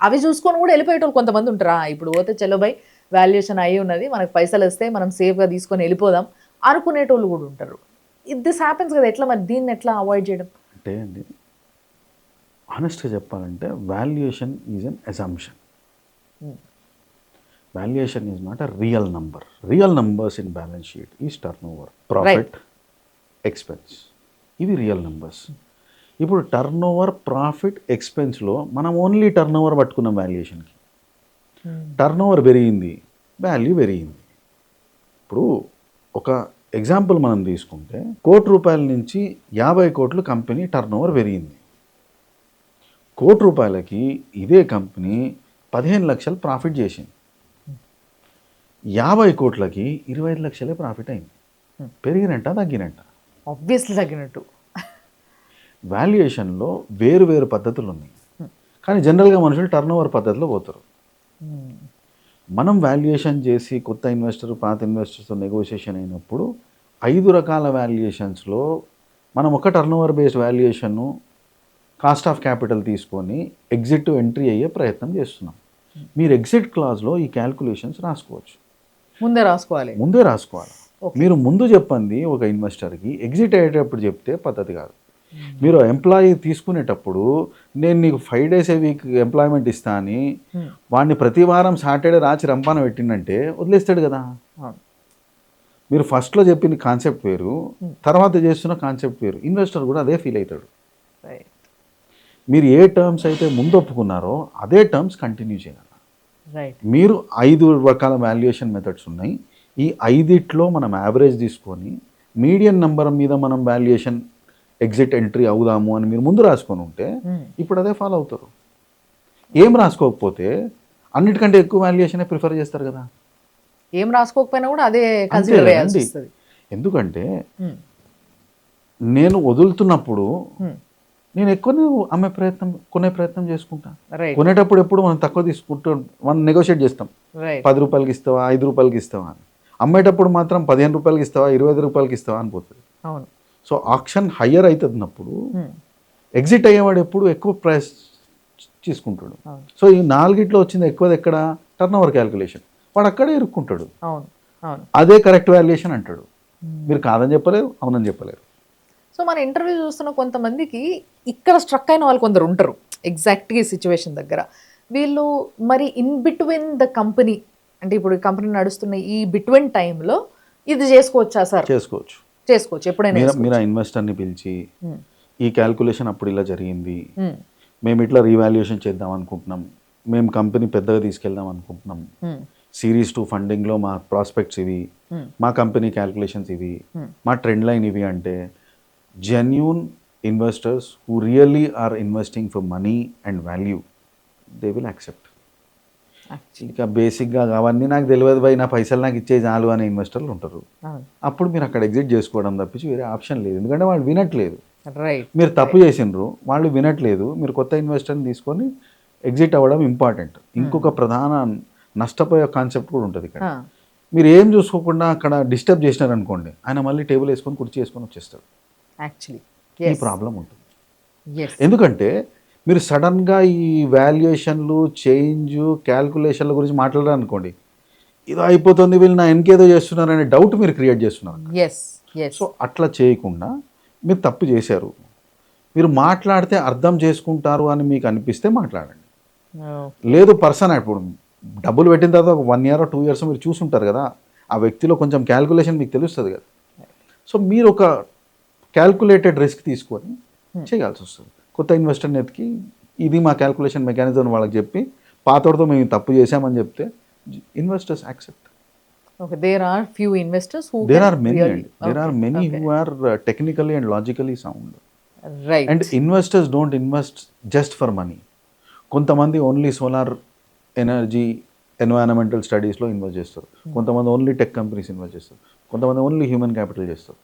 అవి చూసుకొని కూడా వెళ్ళిపోయేటోళ్ళు కొంతమంది ఉంటారా, ఇప్పుడు పోతే చలోబై వాల్యుయేషన్ అయ్యి ఉన్నది, మనకు పైసలు వస్తే మనం సేఫ్గా తీసుకొని వెళ్ళిపోదాం అనుకునేటోళ్ళు కూడా ఉంటారు. దిస్ హ్యాపెన్స్ కదా, ఎట్లా మరి దీన్ని ఎట్లా అవాయిడ్ చేయడం? అంటే అండి, ఆనెస్ట్గా చెప్పాలంటే valuation is an assumption. Valuation is not a real number. Real numbers in balance sheet is turn over, profit, expense. ఇవి రియల్ నంబర్స్. ఇప్పుడు టర్న్ ఓవర్, ప్రాఫిట్, ఎక్స్పెన్స్లో మనం ఓన్లీ టర్న్ ఓవర్ పట్టుకున్నాం వాల్యుయేషన్కి. టర్న్ ఓవర్ పెరిగింది, వాల్యూ పెరిగింది. ఇప్పుడు ఒక ఎగ్జాంపుల్ మనం తీసుకుంటే, ₹1,00,00,000 నుంచి 50 కోట్లు కంపెనీ టర్న్ ఓవర్ పెరిగింది. ₹1,00,00,000కి ఇదే కంపెనీ 15 లక్షలు ప్రాఫిట్ చేసింది. 50 కోట్లకి 25 లక్షలే ప్రాఫిట్ అయింది. పెరిగినట్ట తగ్గినట్ట? ఆబ్వియస్లీ తగ్గినట్టు. వాల్యుయేషన్లో వేరు వేరు పద్ధతులు ఉన్నాయి, కానీ జనరల్గా మనుషులు టర్న్ ఓవర్ పద్ధతిలో పోతారు. మనం వాల్యుయేషన్ చేసి కొత్త ఇన్వెస్టర్, పాత ఇన్వెస్టర్స్తో నెగోషియేషన్ అయినప్పుడు 5 రకాల వాల్యుయేషన్స్లో మనం ఒక టర్న్ ఓవర్ బేస్డ్ వాల్యుయేషన్ను కాస్ట్ ఆఫ్ క్యాపిటల్ తీసుకొని ఎగ్జిట్ ఎంట్రీ అయ్యే ప్రయత్నం చేస్తున్నాం. మీరు ఎగ్జిట్ క్లాజ్లో ఈ క్యాల్కులేషన్స్ రాసుకోవచ్చు, ముందే రాసుకోవాలి. ముందే రాసుకోవాలి. మీరు ముందు చెప్పండి ఒక ఇన్వెస్టర్కి, ఎగ్జిట్ అయ్యేటప్పుడు చెప్తే పద్ధతి కాదు. మీరు ఎంప్లాయీ తీసుకునేటప్పుడు నేను నీకు 5 days a week ఎంప్లాయ్మెంట్ ఇస్తా అని వాడిని ప్రతి వారం సాటర్డే రాచి రంపాన పెట్టిందంటే వదిలేస్తాడు కదా. మీరు ఫస్ట్లో చెప్పిన కాన్సెప్ట్ వేరు, తర్వాత చేస్తున్న కాన్సెప్ట్ వేరు. ఇన్వెస్టర్ కూడా అదే ఫీల్ అవుతాడు. మీరు ఏ టర్మ్స్ అయితే ముందు ఒప్పుకున్నారో అదే టర్మ్స్ కంటిన్యూ చేయాలి. మీరు 5 రకాల వాల్యుయేషన్ మెథడ్స్ ఉన్నాయి. ఈ 5 మనం యావరేజ్ తీసుకొని మీడియన్ నెంబర్ మీద మనం వాల్యుయేషన్ ఎగ్జిట్ ఎంట్రీ అవుదాము అని మీరు ముందు రాసుకొని ఉంటే ఇప్పుడు అదే ఫాలో అవుతారు. ఏం రాసుకోకపోతే అన్నిటికంటే ఎక్కువ వాల్యుయేషనే ప్రిఫర్ చేస్తారు కదా. ఏం రాసుకోకపోయినా కూడా అదే కన్సిడర్ చేయాల్సి వస్తుంది. ఎందుకంటే నేను వదులుతున్నప్పుడు నేను ఎక్కువ కొనే ప్రయత్నం చేసుకుంటా. కొనేటప్పుడు ఎప్పుడు మనం తక్కువ తీసుకుంటాం, మనం నెగోషియేట్ చేస్తాం. 10 రూపాయలకి ఇస్తావా, 5 రూపాయలకి ఇస్తావా అని. అమ్మేటప్పుడు మాత్రం 15 రూపాయలకి ఇస్తావా, 25 రూపాయలకి ఇస్తావా అని పోతుంది. అవును. సో ఆక్షన్ హయ్యర్ అవుతున్నప్పుడు ఎగ్జిట్ అయ్యేవాడు ఎప్పుడు ఎక్కువ ప్రైస్ తీసుకుంటాడు. సో ఈ 4 వచ్చింది ఎక్కువది ఎక్కడ, టర్న్ ఓవర్ క్యాల్కులేషన్. వాడు అక్కడే ఇరుక్కుంటాడు. అదే కరెక్ట్ వాల్యుయేషన్ అంటాడు. మీరు కాదని చెప్పలేరు, అవునని చెప్పలేరు. సో మన ఇంటర్వ్యూ చూస్తున్న కొంతమందికి ఇక్కడ స్ట్రక్ అయిన వాళ్ళు కొందరు ఉంటారు ఎగ్జాక్ట్గా ఈ సిచ్యువేషన్ దగ్గర. వీళ్ళు మరి ఇన్ బిట్వీన్ ద కంపెనీ, అంటే ఇప్పుడు కంపెనీ నడుస్తున్న ఈ బిట్వీన్ టైంలో ఇది చేసుకోవచ్చా సార్? చేసుకోవచ్చు ఎప్పుడైనా. మీరు ఆ ఇన్వెస్టర్ని పిలిచి ఈ క్యాల్కులేషన్ అప్పుడు ఇలా జరిగింది, మేము ఇట్లా రీవాల్యుయేషన్ చేద్దాం అనుకుంటున్నాం, మేము కంపెనీ పెద్దగా తీసుకెళ్దాం అనుకుంటున్నాం, సిరీస్ 2 ఫండింగ్లో మా ప్రాస్పెక్ట్స్ ఇవి, మా కంపెనీ క్యాల్కులేషన్స్ ఇవి, మా ట్రెండ్ లైన్ ఇవి అంటే genuine investors who really are investing for money and value, they will accept. ఇంకా బేసిక్గా అవన్నీ నాకు తెలియదు భయ్, నా పైసలు నాకు ఇచ్చే చాలు అనే ఇన్వెస్టర్లు ఉంటారు. అప్పుడు మీరు అక్కడ ఎగ్జిట్ చేసుకోవడం తప్పించి వేరే ఆప్షన్ లేదు. ఎందుకంటే వాళ్ళు వినట్లేదు. మీరు తప్పు చేసిండ్రు, వాళ్ళు వినట్లేదు. మీరు కొత్త ఇన్వెస్టర్ని తీసుకొని ఎగ్జిట్ అవ్వడం ఇంపార్టెంట్. ఇంకొక ప్రధాన నష్టపోయే కాన్సెప్ట్ కూడా ఉంటుంది ఇక్కడ. మీరు ఏం చూసుకోకుండా అక్కడ డిస్టర్బ్ చేసినారనుకోండి, ఆయన మళ్ళీ టేబుల్ వేసుకొని కుర్చీ వేసుకొని వచ్చేస్తాడు. ఈ ప్రాబ్లం ఉంటుంది. ఎందుకంటే మీరు సడన్గా ఈ వాల్యుయేషన్లు, చేంజ్, క్యాల్కులేషన్ల గురించి మాట్లాడారనుకోండి, ఏదో అయిపోతుంది, వీళ్ళు నా వెనకేదో చేస్తున్నారనే డౌట్ మీరు క్రియేట్ చేస్తున్నారు. సో అట్లా చేయకుండా మీరు తప్పు చేశారు, మీరు మాట్లాడితే అర్థం చేసుకుంటారు అని మీకు అనిపిస్తే మాట్లాడండి. లేదు పర్సన్ ఇప్పుడు డబ్బులు పెట్టిన తర్వాత ఒక 1 year or 2 years మీరు చూసుంటారు కదా, ఆ వ్యక్తిలో కొంచెం క్యాల్కులేషన్ మీకు తెలుస్తుంది కదా. సో మీరు ఒక క్యాల్కులేటెడ్ రిస్క్ తీసుకొని చేయాల్సి వస్తుంది. కొత్త ఇన్వెస్టర్ని ఎత్తికి ఇది మా క్యాల్కులేషన్ మెకానిజం వాళ్ళకి చెప్పి పాతోడితో మేము తప్పు చేశామని చెప్తే investors accept. There are few investors who there are many who are technically and logically sound. And investors don't invest just for money. కొంతమంది ఓన్లీ సోలార్ ఎనర్జీ ఎన్వైరన్మెంటల్ స్టడీస్లో ఇన్వెస్ట్ చేస్తారు, కొంతమంది ఓన్లీ టెక్ కంపెనీస్ ఇన్వెస్ట్ చేస్తారు, కొంతమంది ఓన్లీ హ్యూమన్ క్యాపిటల్ చేస్తారు.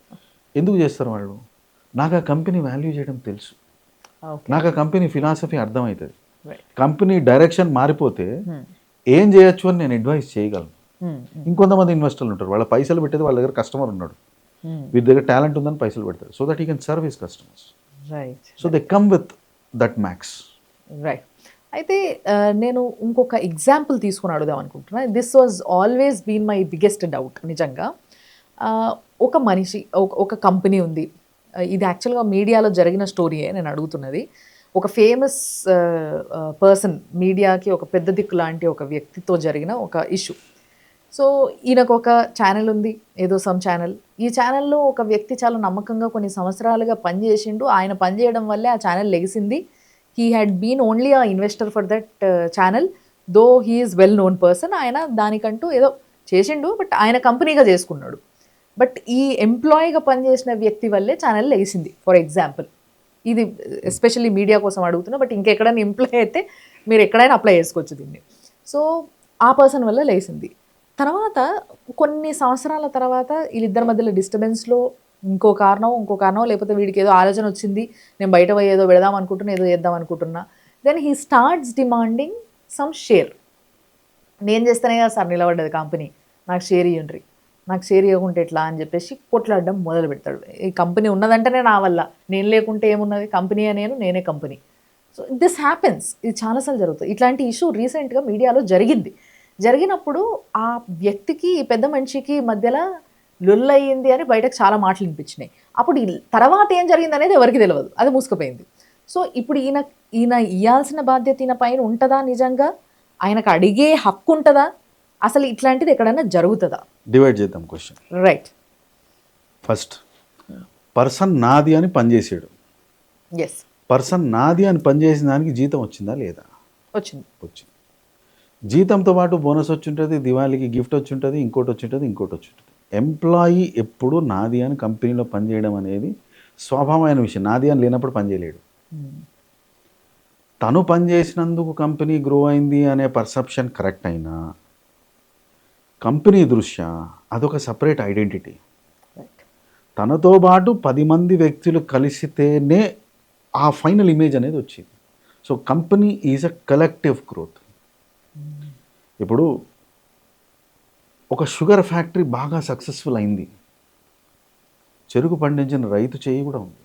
ఎందుకు చేస్తారు వాళ్ళు? నాకు ఆ కంపెనీ వాల్యూ చేయడం తెలుసు, నాకు ఆ కంపెనీ ఫిలాసఫీ అర్థమవుతుంది. కంపెనీ డైరెక్షన్ మారిపోతే ఏం చేయొచ్చు అని నేను అడ్వైస్ చేయగలను. ఇంకొంతమంది ఇన్వెస్టర్లు ఉంటారు, వాళ్ళ పైసలు పెట్టేది వాళ్ళ దగ్గర కస్టమర్ ఉన్నాడు, వీరి దగ్గర టాలెంట్ ఉందని పైసలు పెడతారు, so that he can serve his customers. So they come with that max. అయితే నేను ఇంకొక ఎగ్జాంపుల్ తీసుకుని అడుగుదాం అనుకుంటున్నా. This was always been my biggest doubt. నిజంగా ఒక మనిషి, ఒక కంపెనీ ఉంది, ఇది యాక్చువల్గా మీడియాలో జరిగిన స్టోరీయే నేను అడుగుతున్నది. ఒక ఫేమస్ పర్సన్, మీడియాకి ఒక పెద్ద దిక్కు లాంటి ఒక వ్యక్తితో జరిగిన ఒక ఇష్యూ. సో ఈయనకు ఒక ఛానల్ ఉంది, ఏదో సమ్ ఛానల్. ఈ ఛానల్లో ఒక వ్యక్తి చాలా నమ్మకంగా కొన్ని సంవత్సరాలుగా పనిచేసిండు. ఆయన పనిచేయడం వల్లే ఆ ఛానల్ లెగిసింది. He had been only a investor for that channel, though he is well known person. ఆయన దానికంటూ ఏదో చేసిండు, బట్ ఆయన కంపెనీగా చేసుకున్నాడు. బట్ ఈ ఎంప్లాయీగా పనిచేసిన వ్యక్తి వల్లే ఛానల్ లెగిసింది, ఫర్ ఎగ్జాంపుల్. ఇది ఎస్పెషల్లీ మీడియా కోసం అడుగుతున్నా, బట్ ఇంకెక్కడైనా ఎంప్లాయ్ అయితే మీరు ఎక్కడైనా అప్లై చేసుకోవచ్చు దీన్ని. సో ఆ పర్సన్ వల్ల లేసింది. తర్వాత కొన్ని సంవత్సరాల తర్వాత వీళ్ళిద్దరి మధ్యలో డిస్టర్బెన్స్లో ఇంకో కారణం లేకపోతే వీడికి ఏదో ఆలోచన వచ్చింది, నేను బయట పోయి ఏదో పెడదాం అనుకుంటున్నా, ఏదో చేద్దాం అనుకుంటున్నా. Then he starts demanding some share. నేను చేస్తేనే కదా సార్ నిలబడ్డది కంపెనీ, నాకు షేర్ ఇవ్వండి, నాకు షేర్ ఇవ్వకుంటే ఎట్లా అని చెప్పేసి కొట్లాడడం మొదలు పెడతాడు. ఈ కంపెనీ ఉన్నదంటేనే నా వల్ల, నేను లేకుంటే ఏమున్నది, కంపెనీ నేనే కంపెనీ. సో దిస్ హ్యాపెన్స్, ఇది చాలాసార్లు జరుగుతుంది. ఇట్లాంటి ఇష్యూ రీసెంట్గా మీడియాలో జరిగినప్పుడు ఆ వ్యక్తికి ఈ పెద్ద మనిషికి మధ్యలో లొల్లయింది అని బయటకు చాలా మాటలు వినిపించినాయి. అప్పుడు తర్వాత ఏం జరిగింది అనేది ఎవరికి తెలియదు, అది మూసుకుపోయింది. సో ఇప్పుడు ఈయన ఇవ్వాల్సిన బాధ్యత ఈయన పైన ఉంటుందా, నిజంగా ఆయనకు అడిగే హక్కు ఉంటుందా, అసలు ఇట్లాంటిది ఎక్కడైనా జరుగుతుందా? డివైడ్ చేద్దాం క్వశ్చన్. రైట్. ఫస్ట్, పర్సన్ నాది అని పనిచేసాడు. ఎస్. పర్సన్ నాది అని పనిచేసిన దానికి జీతం వచ్చిందా లేదా? వచ్చింది. జీతంతో పాటు బోనస్ వచ్చి ఉంటుంది, దివాళీకి గిఫ్ట్ వచ్చి ఉంటుంది, ఇంకోటి వచ్చి ఉంటుంది, ఇంకోటి వచ్చి ఉంటుంది. ఎంప్లాయీ ఎప్పుడు నాది అని కంపెనీలో పనిచేయడం అనేది స్వాభావమైన విషయం. నాది అని లేనప్పుడు పనిచేయలేడు. తను పనిచేసినందుకు కంపెనీ గ్రో అయింది అనే పర్సెప్షన్ కరెక్ట్ అయినా కంపెనీ దృష్ట్యా అదొక సపరేట్ ఐడెంటిటీ. తనతో పాటు 10 మంది వ్యక్తులు కలిసితేనే ఆ ఫైనల్ ఇమేజ్ అనేది వచ్చింది. So company is a collective growth. ఇప్పుడు ఒక షుగర్ ఫ్యాక్టరీ బాగా సక్సెస్ఫుల్ అయింది, చెరుకు పండించిన రైతు చేయి కూడా ఉంది,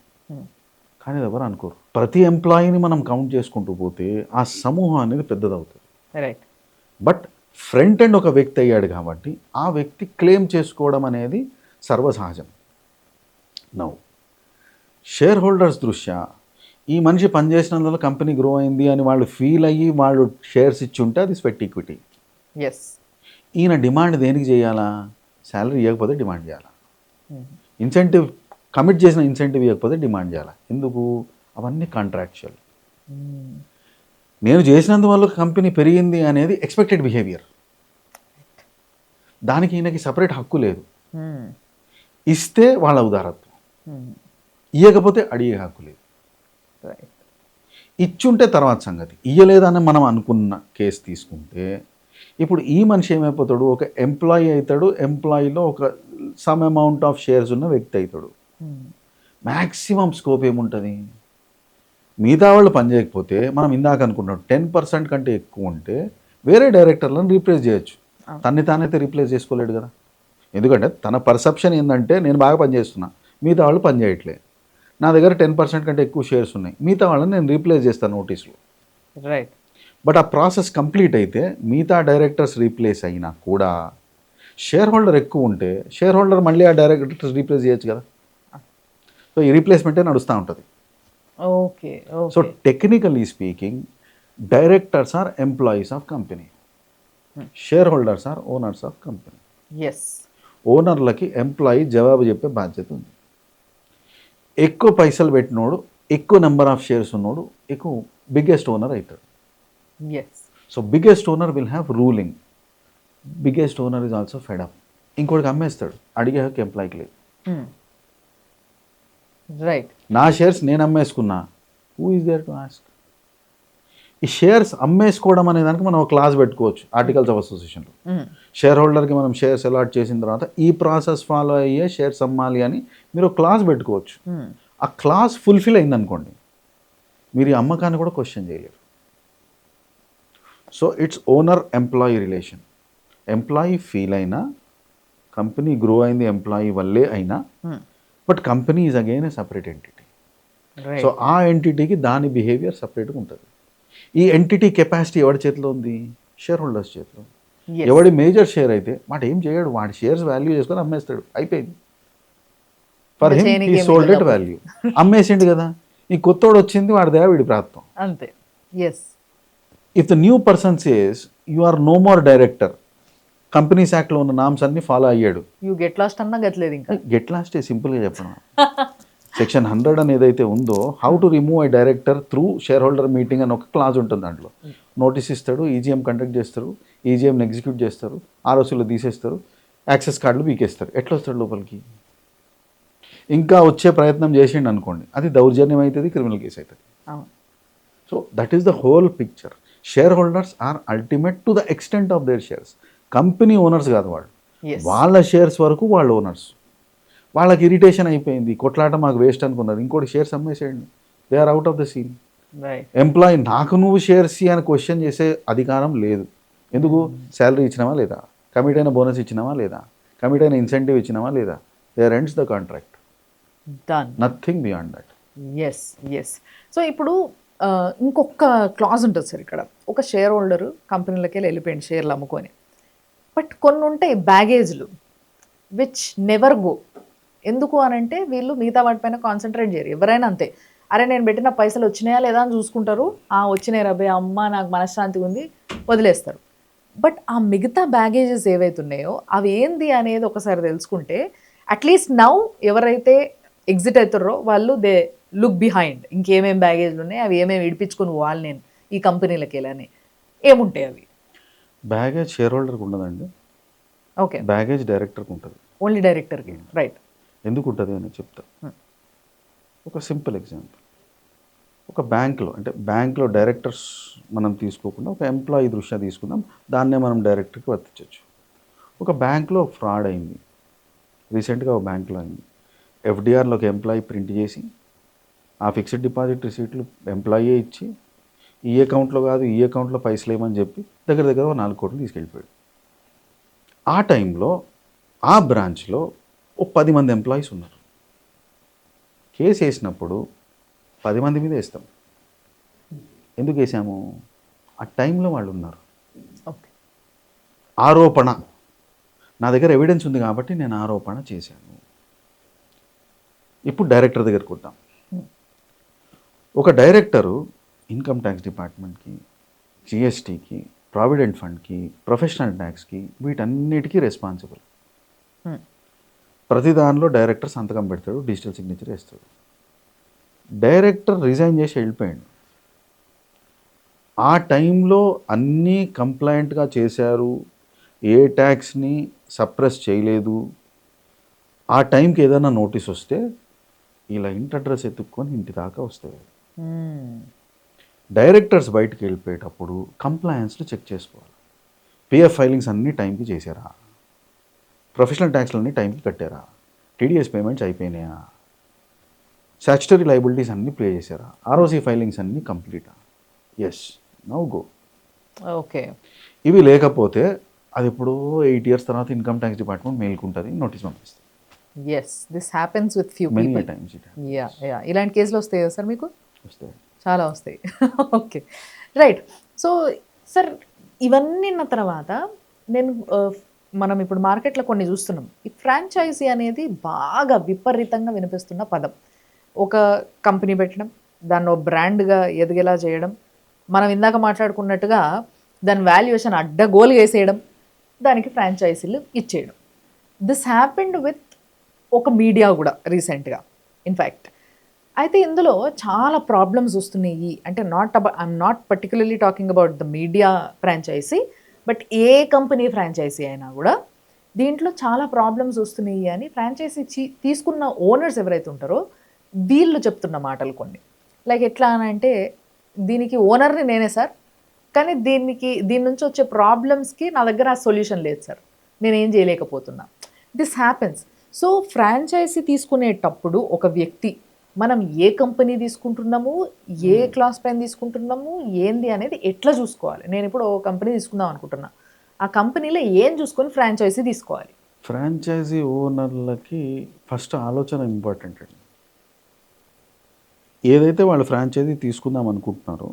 కానీ అది ఎవరు అనుకోరు. ప్రతి ఎంప్లాయీని మనం కౌంట్ చేసుకుంటూ పోతే ఆ సమూహం అనేది పెద్దదవుతుంది. రైట్. బట్ ఫ్రంట్ ఎండ్ ఒక వ్యక్తి అయ్యాడు కాబట్టి ఆ వ్యక్తి క్లెయిమ్ చేసుకోవడం అనేది సర్వసహజం. నౌ షేర్ హోల్డర్స్ దృష్ట్యా ఈ మనిషి పనిచేసినందువల్ల కంపెనీ గ్రో అయింది అని వాళ్ళు ఫీల్ అయ్యి వాళ్ళు షేర్స్ ఇచ్చి ఉంటే అది స్వెట్ ఈక్విటీ. ఎస్. ఈయన డిమాండ్ దేనికి చేయాలా? శాలరీ ఇవ్వకపోతే డిమాండ్ చేయాలా? ఇన్సెంటివ్ కమిట్ చేసిన ఇన్సెంటివ్ ఇవ్వకపోతే డిమాండ్ చేయాలా? ఎందుకు? అవన్నీ కాంట్రాక్చువల్. నేను చేసినందువల్ల కంపెనీ పెరిగింది అనేది ఎక్స్పెక్టెడ్ బిహేవియర్. దానికి ఈయనకి సపరేట్ హక్కు లేదు. ఇస్తే వాళ్ళ ఉదారత్వం, ఇవ్వకపోతే అడిగే హక్కు లేదు. ఇచ్చుంటే తర్వాత సంగతి. ఇయ్యలేదని మనం అనుకున్న కేసు తీసుకుంటే ఇప్పుడు ఈ మనిషి ఏమైపోతాడు? ఒక ఎంప్లాయీ అవుతాడు. ఎంప్లాయీలో ఒక సమ్ అమౌంట్ ఆఫ్ షేర్స్ ఉన్న వ్యక్తి అవుతాడు. మ్యాక్సిమం స్కోప్ ఏముంటుంది? మిగతా వాళ్ళు పనిచేయకపోతే మనం ఇందాక అనుకున్నాం 10% కంటే ఎక్కువ ఉంటే వేరే డైరెక్టర్లను రీప్లేస్ చేయొచ్చు. తన్ని తానైతే రీప్లేస్ చేసుకోలేడు కదా. ఎందుకంటే తన పర్సెప్షన్ ఏంటంటే నేను బాగా పనిచేస్తున్నా, మిగతా వాళ్ళు పనిచేయట్లే, నా దగ్గర 10% కంటే ఎక్కువ షేర్స్ ఉన్నాయి, మిగతా వాళ్ళని నేను రీప్లేస్ చేస్తాను నోటీసులు. రైట్. బట్ ఆ ప్రాసెస్ కంప్లీట్ అయితే మిగతా డైరెక్టర్స్ రీప్లేస్ అయినా కూడా షేర్ హోల్డర్ ఎక్కువ ఉంటే షేర్ హోల్డర్ మళ్ళీ ఆ డైరెక్టర్స్ రీప్లేస్ చేయొచ్చు కదా. సో ఈ రీప్లేస్మెంటే నడుస్తూ ఉంటుంది. Okay. So technically speaking directors are employees of company, share holders are owners of company. Yes. ఓనర్లకి ఎంప్లాయీ జవాబు చెప్పే బాధ్యత ఉంది. ఎక్కువ పైసలు పెట్టినోడు, ఎక్కువ నెంబర్ ఆఫ్ షేర్స్ ఉన్నోడు ఎక్కువ బిగ్గెస్ట్ ఓనర్ అవుతాడు. Yes. So biggest owner will have ruling. Biggest owner is also fed up. ఇంకోటికి అమ్మేస్తాడు, అడిగే హక్కు ఎంప్లాయీకి లేదు. రైట్. నా షేర్స్ నేను అమ్మేసుకున్నా, who is there to ask? ఈ షేర్స్ అమ్మేసుకోవడం అనే దానికి మనం ఒక క్లాస్ పెట్టుకోవచ్చు ఆర్టికల్స్ ఆఫ్ అసోసియేషన్లో. షేర్ హోల్డర్కి మనం షేర్స్ అలాట్ చేసిన తర్వాత ఈ ప్రాసెస్ ఫాలో అయ్యే షేర్స్ అమ్మాలి అని మీరు ఒక క్లాస్ పెట్టుకోవచ్చు. ఆ క్లాస్ ఫుల్ఫిల్ అయిందనుకోండి, మీరు ఈ అమ్మకాన్ని కూడా క్వశ్చన్ చేయలేరు. So it's owner employee relation. Employee feel అయినా కంపెనీ గ్రో అయింది ఎంప్లాయీ వల్లే అయినా, but company is again A separate entity. So ఆ ఎంటిటీకి దాని బిహేవియర్ సపరేట్గా ఉంటుంది. ఈ ఎంటిటీ కెపాసిటీ ఎవరి చేతిలో ఉంది? షేర్ హోల్డర్స్ చేతిలో. ఎవడి మేజర్ షేర్ అయితే వాడు ఏం చేయడు, వాడి షేర్స్ వాల్యూ చేసుకొని అమ్మేస్తాడు, అయిపోయింది. For him he sold it value, అమ్మేసిండు కదా. ఈ కొత్తోడు వచ్చింది, వాడిదే వీడి ప్రాప్తం అంతే. Yes. If the new person says you are no more director, companies యాక్ట్లో ఉన్న నామ్స్ అన్ని ఫాలో అయ్యాడు, యూ గెట్ లాస్ట్ అన్నా గట్లేదు. ఇంకా గెట్ లాస్ట్ సింపుల్గా చెప్పడం, సెక్షన్ 100 అని ఏదైతే ఉందో, how to remove I director through share holder meeting అని ఒక క్లాజ్ ఉంటుంది. దాంట్లో నోటీస్ ఇస్తాడు, ఈజీఎం కండక్ట్ చేస్తారు, ఈజీఎంని ఎగ్జిక్యూట్ చేస్తారు, ఆర్ఓసీలో తీసేస్తారు, యాక్సెస్ కార్డులు పీకేస్తారు. ఎట్లా వస్తాడు లోపలికి? ఇంకా వచ్చే ప్రయత్నం చేసిండు అనుకోండి, అది దౌర్జన్యం అవుతుంది, క్రిమినల్ కేసు అవుతుంది. So that is the whole picture. Share holders are ultimate to the extent of their shares. Company owners కాదు వాళ్ళు, వాళ్ళ షేర్స్ వరకు వాళ్ళు ఓనర్స్. వాళ్ళకి ఇరిటేషన్ అయిపోయింది, కొట్లాట మాకు వేస్ట్ అనుకున్నారు, ఇంకోటి షేర్స్ అమ్మేసేయండి, they are out of the scene. Employee నాకు నువ్వు షేర్స్ అని క్వశ్చన్ చేసే అధికారం లేదు. ఎందుకు? శాలరీ ఇచ్చినావా లేదా, కమిట్ అయిన బోనస్ ఇచ్చినావా లేదా, కమిట్ అయిన ఇన్సెంటివ్ ఇచ్చినావా లేదా, there ends the contract, done, nothing beyond that. Yes. Yes. So ఇప్పుడు ఇంకొక క్లాజ్ ఉంటుంది సార్ ఇక్కడ. ఒక షేర్ హోల్డరు కంపెనీలకి వెళ్ళిపోయింది షేర్లు అమ్ముకొని. బట్ కొన్ని ఉంటాయి బ్యాగేజ్లు విచ్ నెవర్ గో. ఎందుకు అనంటే వీళ్ళు మిగతా వాటిపైన కాన్సన్ట్రేట్ చేయరు. ఎవరైనా అంతే, అరే నేను పెట్టిన పైసలు వచ్చినాయా లేదా అని చూసుకుంటారు. వచ్చినాయి రబే అమ్మ నాకు మనశ్శాంతిగా ఉంది, వదిలేస్తారు. బట్ ఆ మిగతా బ్యాగేజెస్ ఏవైతే ఉన్నాయో అవి ఏంది అనేది ఒకసారి తెలుసుకుంటే అట్లీస్ట్ నౌ ఎవరైతే ఎగ్జిట్ అవుతారో వాళ్ళు దే లుక్ బిహైండ్, ఇంకేమేమి బ్యాగేజ్లు ఉన్నాయి, అవి ఏమేమి విడిపించుకొని పోవాలి నేను ఈ కంపెనీలకి వెళ్ళని, ఏముంటాయి అవి. బ్యాగేజ్ షేర్ హోల్డర్కి ఉండదండి, ఓకే, బ్యాగేజ్ డైరెక్టర్కి ఉంటుంది. ఓన్లీ డైరెక్టర్కి, రైట్. ఎందుకు ఉంటుంది అని చెప్తా. ఒక సింపుల్ ఎగ్జాంపుల్, ఒక బ్యాంక్లో అంటే బ్యాంక్లో డైరెక్టర్స్ మనం తీసుకోకుండా ఒక ఎంప్లాయీ దృష్ట్యా తీసుకుందాం, దాన్నే మనం డైరెక్టర్కి వర్తించవచ్చు. ఒక బ్యాంక్లో ఫ్రాడ్ అయింది, రీసెంట్గా ఒక బ్యాంక్లో అయింది. ఎఫ్డిఆర్లో ఒక ఎంప్లాయీ ప్రింట్ చేసి ఆ ఫిక్స్డ్ డిపాజిట్ రిసీట్లు ఎంప్లాయీ ఇచ్చి ఈ అకౌంట్లో కాదు ఈ అకౌంట్లో పైసలు ఏమని చెప్పి దగ్గర దగ్గర 4 కోట్లు తీసుకెళ్ళిపోయాడు. ఆ టైంలో ఆ బ్రాంచ్లో ఓ 10 మంది ఎంప్లాయీస్ ఉన్నారు. కేసు వేసినప్పుడు 10 మంది మీద వేస్తాం. ఎందుకు వేసాము? ఆ టైంలో వాళ్ళు ఉన్నారు. ఓకే, ఆరోపణ, నా దగ్గర ఎవిడెన్స్ ఉంది కాబట్టి నేను ఆరోపణ చేశాను. ఇప్పుడు డైరెక్టర్ దగ్గరికి వద్దాం. ఒక డైరెక్టరు ఇన్కమ్ ట్యాక్స్ డిపార్ట్మెంట్కి, జిఎస్టీకి, ప్రావిడెంట్ ఫండ్కి, ప్రొఫెషనల్ ట్యాక్స్కి, వీటన్నిటికీ రెస్పాన్సిబుల్. ప్రతి దానిలో డైరెక్టర్ సంతకం పెడతాడు, డిజిటల్ సిగ్నేచర్ వేస్తాడు. డైరెక్టర్ రిజైన్ చేసి వెళ్ళిపోయాడు. ఆ టైంలో అన్నీ కంప్లైంట్గా చేశారు, ఏ ట్యాక్స్ని సప్రెస్ చేయలేదు. ఆ టైంకి ఏదైనా నోటీస్ వస్తే ఇలా ఇంటి అడ్రస్ ఎత్తుక్కొని ఇంటి దాకా వస్తాయి. డైరెక్టర్స్ బయటకు వెళ్ళిపోయేటప్పుడు కంప్లయన్స్లు చెక్ చేసుకోవాలి. పిఎఫ్ ఫైలింగ్స్ అన్నీ టైంకి చేశారా, ప్రొఫెషనల్ ట్యాక్స్లు అన్నీ టైంకి కట్టారా, టీడీఎస్ పేమెంట్స్ అయిపోయినాయా, స్టాట్యుటరీ లయబిలిటీస్ అన్నీ ప్లే చేశారా, ఆర్ఓసీ ఫైలింగ్స్ అన్నీ కంప్లీటా, ఎస్ నౌ గో. ఓకే, ఇవి లేకపోతే అది ఎప్పుడో 8 years తర్వాత ఇన్కమ్ ట్యాక్స్ డిపార్ట్మెంట్ మేల్కుంటుంది, నోటీస్ పంపిస్తుంది. Yes, this happens with few many people. Times yeah yeah, ఇలాంటి కేసులు వస్తాయి కదా సార్ మీకు? వస్తాయి. చాలా వస్తాయి. Okay, right. సో సార్, ఇవన్నీ ఉన్న తర్వాత నేను మనం ఇప్పుడు మార్కెట్లో కొన్ని చూస్తున్నాం. ఈ ఫ్రాంచైజీ అనేది బాగా విపరీతంగా వినిపిస్తున్న పదం. ఒక కంపెనీ పెట్టడం, దాన్ని ఒక బ్రాండ్గా ఎదిగేలా చేయడం, మనం ఇందాక మాట్లాడుకున్నట్టుగా దాని వాల్యుయేషన్ అడ్డగోలుగా వేసేయడం, దానికి ఫ్రాంచైజీలు ఇచ్చేయడం. దిస్ హ్యాపెండ్ విత్ ఒక మీడియా కూడా రీసెంట్గా ఇన్ఫ్యాక్ట్. అయితే ఇందులో చాలా ప్రాబ్లమ్స్ వస్తున్నాయి. అంటే I'm not particularly talking about the media franchisee, but ఏ కంపెనీ ఫ్రాంచైజీ అయినా కూడా దీంట్లో చాలా ప్రాబ్లమ్స్ వస్తున్నాయి అని ఫ్రాంచైజీ తీసుకున్న ఓనర్స్ ఎవరైతే ఉంటారో వీళ్ళు చెప్తున్న మాటలు కొన్ని. లైక్ ఎట్లా అని అంటే, దీనికి ఓనర్ని నేనే సార్, కానీ దీని నుంచి వచ్చే ప్రాబ్లమ్స్కి నా దగ్గర ఆ సొల్యూషన్ లేదు సార్, నేనేం చేయలేకపోతున్నా. This happens. సో ఫ్రాంచైజీ తీసుకునేటప్పుడు ఒక వ్యక్తి, మనం ఏ కంపెనీ తీసుకుంటున్నాము, ఏ క్లాస్ పైన తీసుకుంటున్నాము, ఏంది అనేది ఎట్లా చూసుకోవాలి? నేను ఇప్పుడు ఒక కంపెనీ తీసుకుందాం అనుకుంటున్నా, ఆ కంపెనీలో ఏం చూసుకొని ఫ్రాంచైజీ తీసుకోవాలి? ఫ్రాంచైజీ ఓనర్లకి ఫస్ట్ ఆలోచన ఇంపార్టెంట్ అండి. ఏదైతే వాళ్ళు ఫ్రాంచైజీ తీసుకుందాం అనుకుంటున్నారో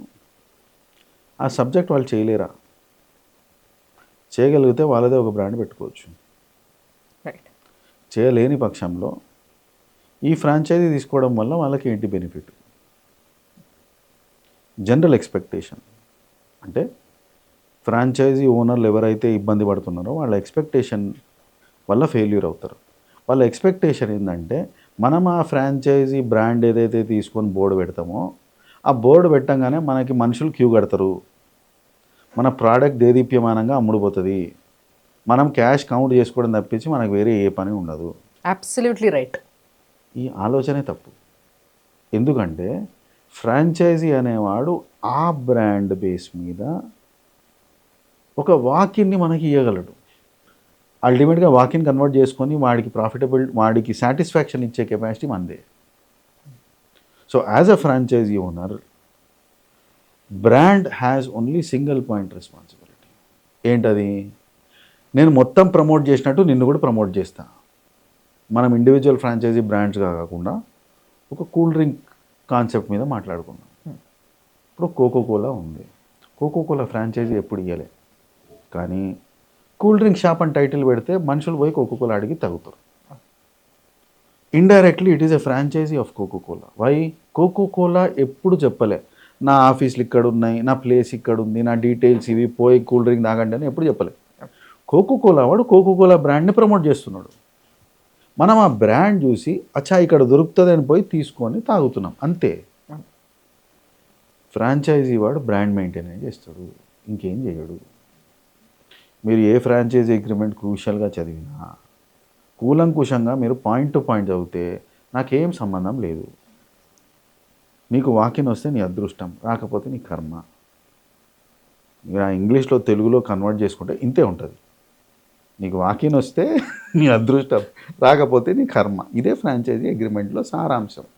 ఆ సబ్జెక్ట్ వాళ్ళు చేయలేరా? చేయగలిగితే వాళ్ళదే ఒక బ్రాండ్ పెట్టుకోవచ్చు. రైట్. చేయలేని పక్షంలో ఈ ఫ్రాంచైజీ తీసుకోవడం వల్ల వాళ్ళకి ఏంటి బెనిఫిట్? జనరల్ ఎక్స్పెక్టేషన్ అంటే ఫ్రాంచైజీ ఓనర్లు ఎవరైతే ఇబ్బంది పడుతున్నారో వాళ్ళ ఎక్స్పెక్టేషన్ వల్ల ఫెయిల్యూర్ అవుతారు. వాళ్ళ ఎక్స్పెక్టేషన్ ఏంటంటే, మనం ఆ ఫ్రాంచైజీ బ్రాండ్ ఏదైతే తీసుకొని బోర్డు పెడతామో ఆ బోర్డు పెట్టంగానే మనకి మనుషులు క్యూ కడతారు, మన ప్రోడక్ట్ దేదీప్యమానంగా అమ్ముడుపోతుంది, మనం క్యాష్ కౌంట్ చేసుకోవడం తప్పించి మనకు వేరే ఏ పని ఉండదు. Absolutely right. ఈ ఆలోచనే తప్పు. ఎందుకంటే ఫ్రాంచైజీ అనేవాడు ఆ బ్రాండ్ బేస్ మీద ఒక వాకిన్ని మనకి ఇవ్వగలడు. అల్టిమేట్గా వాకిన్ కన్వర్ట్ చేసుకొని వాడికి సాటిస్ఫాక్షన్ ఇచ్చే కెపాసిటీ మనదే. So as a franchisee owner, brand has only single point responsibility. ఏంటది? నేను మొత్తం ప్రమోట్ చేసినట్టు నిన్ను కూడా ప్రమోట్ చేస్తా. మనం ఇండివిజువల్ ఫ్రాంచైజీ బ్రాండ్స్గా కాకుండా ఒక కూల్ డ్రింక్ కాన్సెప్ట్ మీద మాట్లాడుకున్నాం. ఇప్పుడు కోకోకోలా ఉంది. కోకోకోలా ఫ్రాంచైజీ ఎప్పుడు ఇవ్వలే, కానీ కూల్ డ్రింక్ షాప్ అని టైటిల్ పెడితే మనుషులు పోయి కోకోకోలా అడిగి తాగుతారు. Indirectly it is a franchisee of Coca Cola. Why? Coca Cola ఎప్పుడు చెప్పలే నా ఆఫీస్లు ఇక్కడ ఉన్నాయి, నా ప్లేస్ ఇక్కడ ఉంది, నా డీటెయిల్స్ ఇవి, పోయి కూల్ డ్రింక్ తాగండి అని ఎప్పుడు చెప్పలే. కోకోకోలా వాడు కోకోకోలా బ్రాండ్ని ప్రమోట్ చేస్తున్నాడు. మనం ఆ బ్రాండ్ చూసి అచ్చా ఇక్కడ దొరుకుతుంది అని పోయి తీసుకొని తాగుతున్నాం అంతే. ఫ్రాంచైజీ వాడు బ్రాండ్ మెయింటైన్ చేస్తాడు, ఇంకేం చేయడు. మీరు ఏ ఫ్రాంచైజీ అగ్రిమెంట్ క్రూషియల్గా చదివినా కూలంకుషంగా మీరు పాయింట్ టు పాయింట్ చదివితే నాకేం సంబంధం లేదు. నీకు వాకిన్ వస్తే నీ అదృష్టం, రాకపోతే నీ కర్మ. మీరు ఆ ఇంగ్లీష్లో తెలుగులో కన్వర్ట్ చేసుకుంటే ఇంతే ఉంటుంది. నీకు వాకిన్ వస్తే నీ అదృష్టం, రాకపోతే నీ కర్మ. ఇదే ఫ్రాంచైజీ అగ్రిమెంట్లో సారాంశం.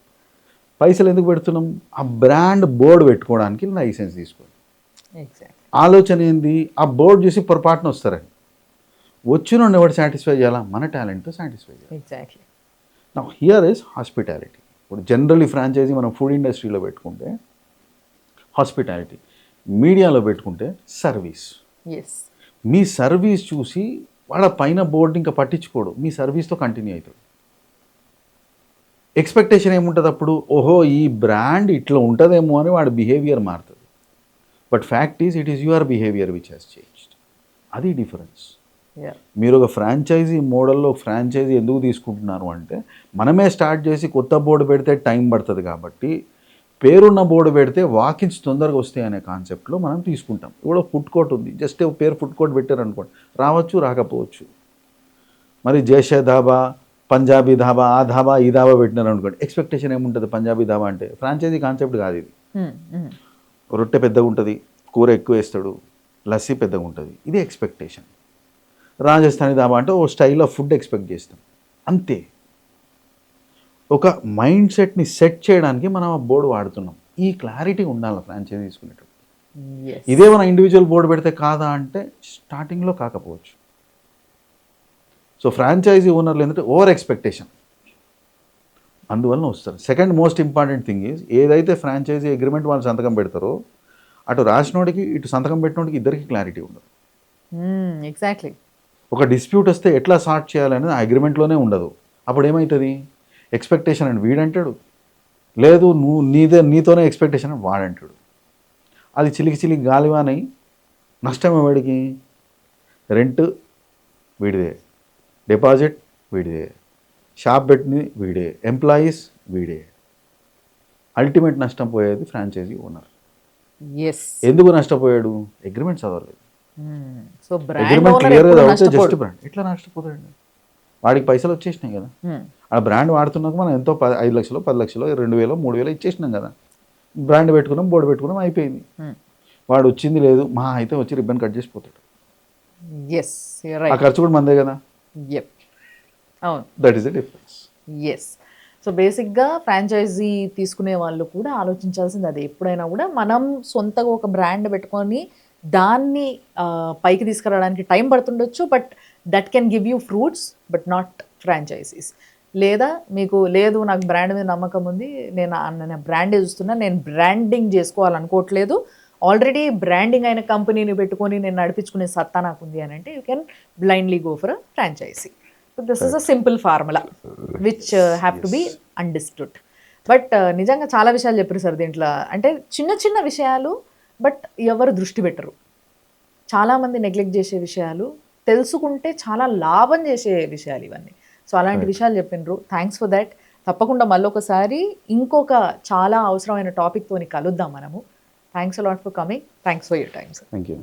పైసలు ఎందుకు పెడుతున్నాం? ఆ బ్రాండ్ బోర్డు పెట్టుకోవడానికి లైసెన్స్ తీసుకోండి. ఆలోచన ఏంది? ఆ బోర్డు చూసి పొరపాటున వస్తారని. వచ్చిన ఎవరు సాటిస్ఫై చేయాలా? మన టాలెంట్తో సాటిస్ఫై చేయాలి. ఎగ్జాక్ట్లీ. నా హియర్ ఇస్ హాస్పిటాలిటీ. ఇప్పుడు జనరల్లీ ఫ్రాంచైజీ మనం ఫుడ్ ఇండస్ట్రీలో పెట్టుకుంటే హాస్పిటాలిటీ, మీడియాలో పెట్టుకుంటే సర్వీస్. మీ సర్వీస్ చూసి వాళ్ళ పైన బోర్డు ఇంకా పట్టించుకోడు, మీ సర్వీస్తో కంటిన్యూ అవుతాడు. ఎక్స్పెక్టేషన్ ఏముంటుంది అప్పుడు? ఓహో ఈ బ్రాండ్ ఇట్లా ఉంటుందేమో అని వాడి బిహేవియర్ మారుతుంది. But fact is it is your behaviour which has changed. అది డిఫరెన్స్. మీరు ఒక ఫ్రాంచైజీ మోడల్లో ఫ్రాంచైజీ ఎందుకు తీసుకుంటున్నారు అంటే, మనమే స్టార్ట్ చేసి కొత్త బోర్డు పెడితే టైం పడుతుంది కాబట్టి పేరున్న బోర్డు పెడితే వాకిన్స్ తొందరగా వస్తాయి అనే కాన్సెప్ట్లో మనం తీసుకుంటాం. ఇప్పుడు ఫుడ్ కోర్ట్ ఉంది, జస్ట్ పేరు ఫుడ్ కోర్ట్ పెట్టారనుకోండి, రావచ్చు రాకపోవచ్చు. మరి జైషే ధాబా, పంజాబీ ధాబా, ఆ ధాబా ఈ ధాబా పెట్టినారు అనుకోండి, ఎక్స్పెక్టేషన్ ఏముంటుంది? పంజాబీ ధాబా అంటే ఫ్రాంచైజీ కాన్సెప్ట్ కాదు ఇది. రొట్టె పెద్దగా ఉంటుంది, కూర ఎక్కువ వేస్తాడు, లస్సీ పెద్దగా ఉంటుంది, ఇది ఎక్స్పెక్టేషన్. రాజస్థానీ ధాబా అంటే ఓ స్టైల్ ఆఫ్ ఫుడ్ ఎక్స్పెక్ట్ చేస్తాం అంతే. ఒక మైండ్ సెట్ని సెట్ చేయడానికి మనం ఆ బోర్డు వాడుతున్నాం. ఈ క్లారిటీ ఉండాలి ఫ్రాంచైజీ తీసుకునేటప్పుడు. ఇదే మన ఇండివిజువల్ బోర్డు పెడితే కాదా అంటే స్టార్టింగ్లో కాకపోవచ్చు. సో ఫ్రాంచైజీ ఓనర్లు ఏంటంటే ఓవర్ ఎక్స్పెక్టేషన్, అందువలన వస్తారు. Second most important thing is, ఏదైతే ఫ్రాంచైజీ అగ్రిమెంట్ వాళ్ళు సంతకం పెడతారో అటు రాసినోడికి ఇటు సంతకం పెట్టినోడికి ఇద్దరికి క్లారిటీ ఉండదు. ఎగ్జాక్ట్లీ. ఒక డిస్ప్యూట్ వస్తే ఎట్లా సార్ట్ చేయాలనేది ఆ అగ్రిమెంట్లోనే ఉండదు. అప్పుడు ఏమవుతుంది? ఎక్స్పెక్టేషన్ అని వీడంటాడు, లేదు నువ్వు నీతోనే ఎక్స్పెక్టేషన్ అని వాడంటాడు. అది చిలికి గాలివానై నష్టం వాడికి. రెంట్ వీడిదే, డిపాజిట్ వీడిదే, షాప్ పెట్టింది వీడే, ఎంప్లాయీస్ వీడే. అల్టిమేట్ నష్టం పోయేది ఫ్రాంచైజీ ఓనర్. ఎందుకు నష్టపోయాడు? అగ్రిమెంట్ చదవలేదు. సో అగ్రిమెంట్ క్లియర్గా చదివితే జస్ట్ బ్రాండ్. ఎట్లా నష్టపోతాడు? వాడికి పైసలు వచ్చేసినాయి కదా, ఆ బ్రాండ్ వాడుతున్నాక మనం ఎంతో 5 లక్షలు 10 లక్షలు 2,000 3,000 ఇచ్చేసినాం కదా. బ్రాండ్ పెట్టుకున్నాం, బోర్డు పెట్టుకున్నాం, అయిపోయింది. వాడు వచ్చింది లేదు, మా అయితే వచ్చి రిబ్బన్ కట్ చేసిపోతాడు. ఆ ఖర్చు కూడా మందే కదా. That is the difference. So బేసిక్గా ఫ్రాంచైజీ తీసుకునే వాళ్ళు కూడా ఆలోచించాల్సింది అదే. ఎప్పుడైనా కూడా మనం సొంతగా ఒక బ్రాండ్ పెట్టుకొని దాన్ని పైకి తీసుకురావడానికి టైం పడుతుండొచ్చు, but that can give you fruits, but not franchisees. లేదా మీకు లేదు నాకు బ్రాండ్ మీద నమ్మకం ఉంది, నేను బ్రాండే చూస్తున్నా, నేను బ్రాండింగ్ చేసుకోవాలనుకోవట్లేదు, ఆల్రెడీ బ్రాండింగ్ అయిన కంపెనీని పెట్టుకొని నేను నడిపించుకునే సత్తా నాకు ఉంది అని అంటే, you can blindly go for a franchisee. This is a simple formula which have to be understood. బట్ నిజంగా చాలా విషయాలు చెప్పారు సార్ దీంట్లో. అంటే చిన్న చిన్న విషయాలు, బట్ ఎవరు దృష్టి పెట్టరు. చాలామంది నెగ్లెక్ట్ చేసే విషయాలు, తెలుసుకుంటే చాలా లాభం చేసే విషయాలు ఇవన్నీ. సో అలాంటి విషయాలు చెప్పినారు. Thanks for that. తప్పకుండా మళ్ళొకసారి ఇంకొక చాలా అవసరమైన టాపిక్తో కలుద్దాం మనము. Thanks a lot for coming. Thanks for your time sir. Thank you.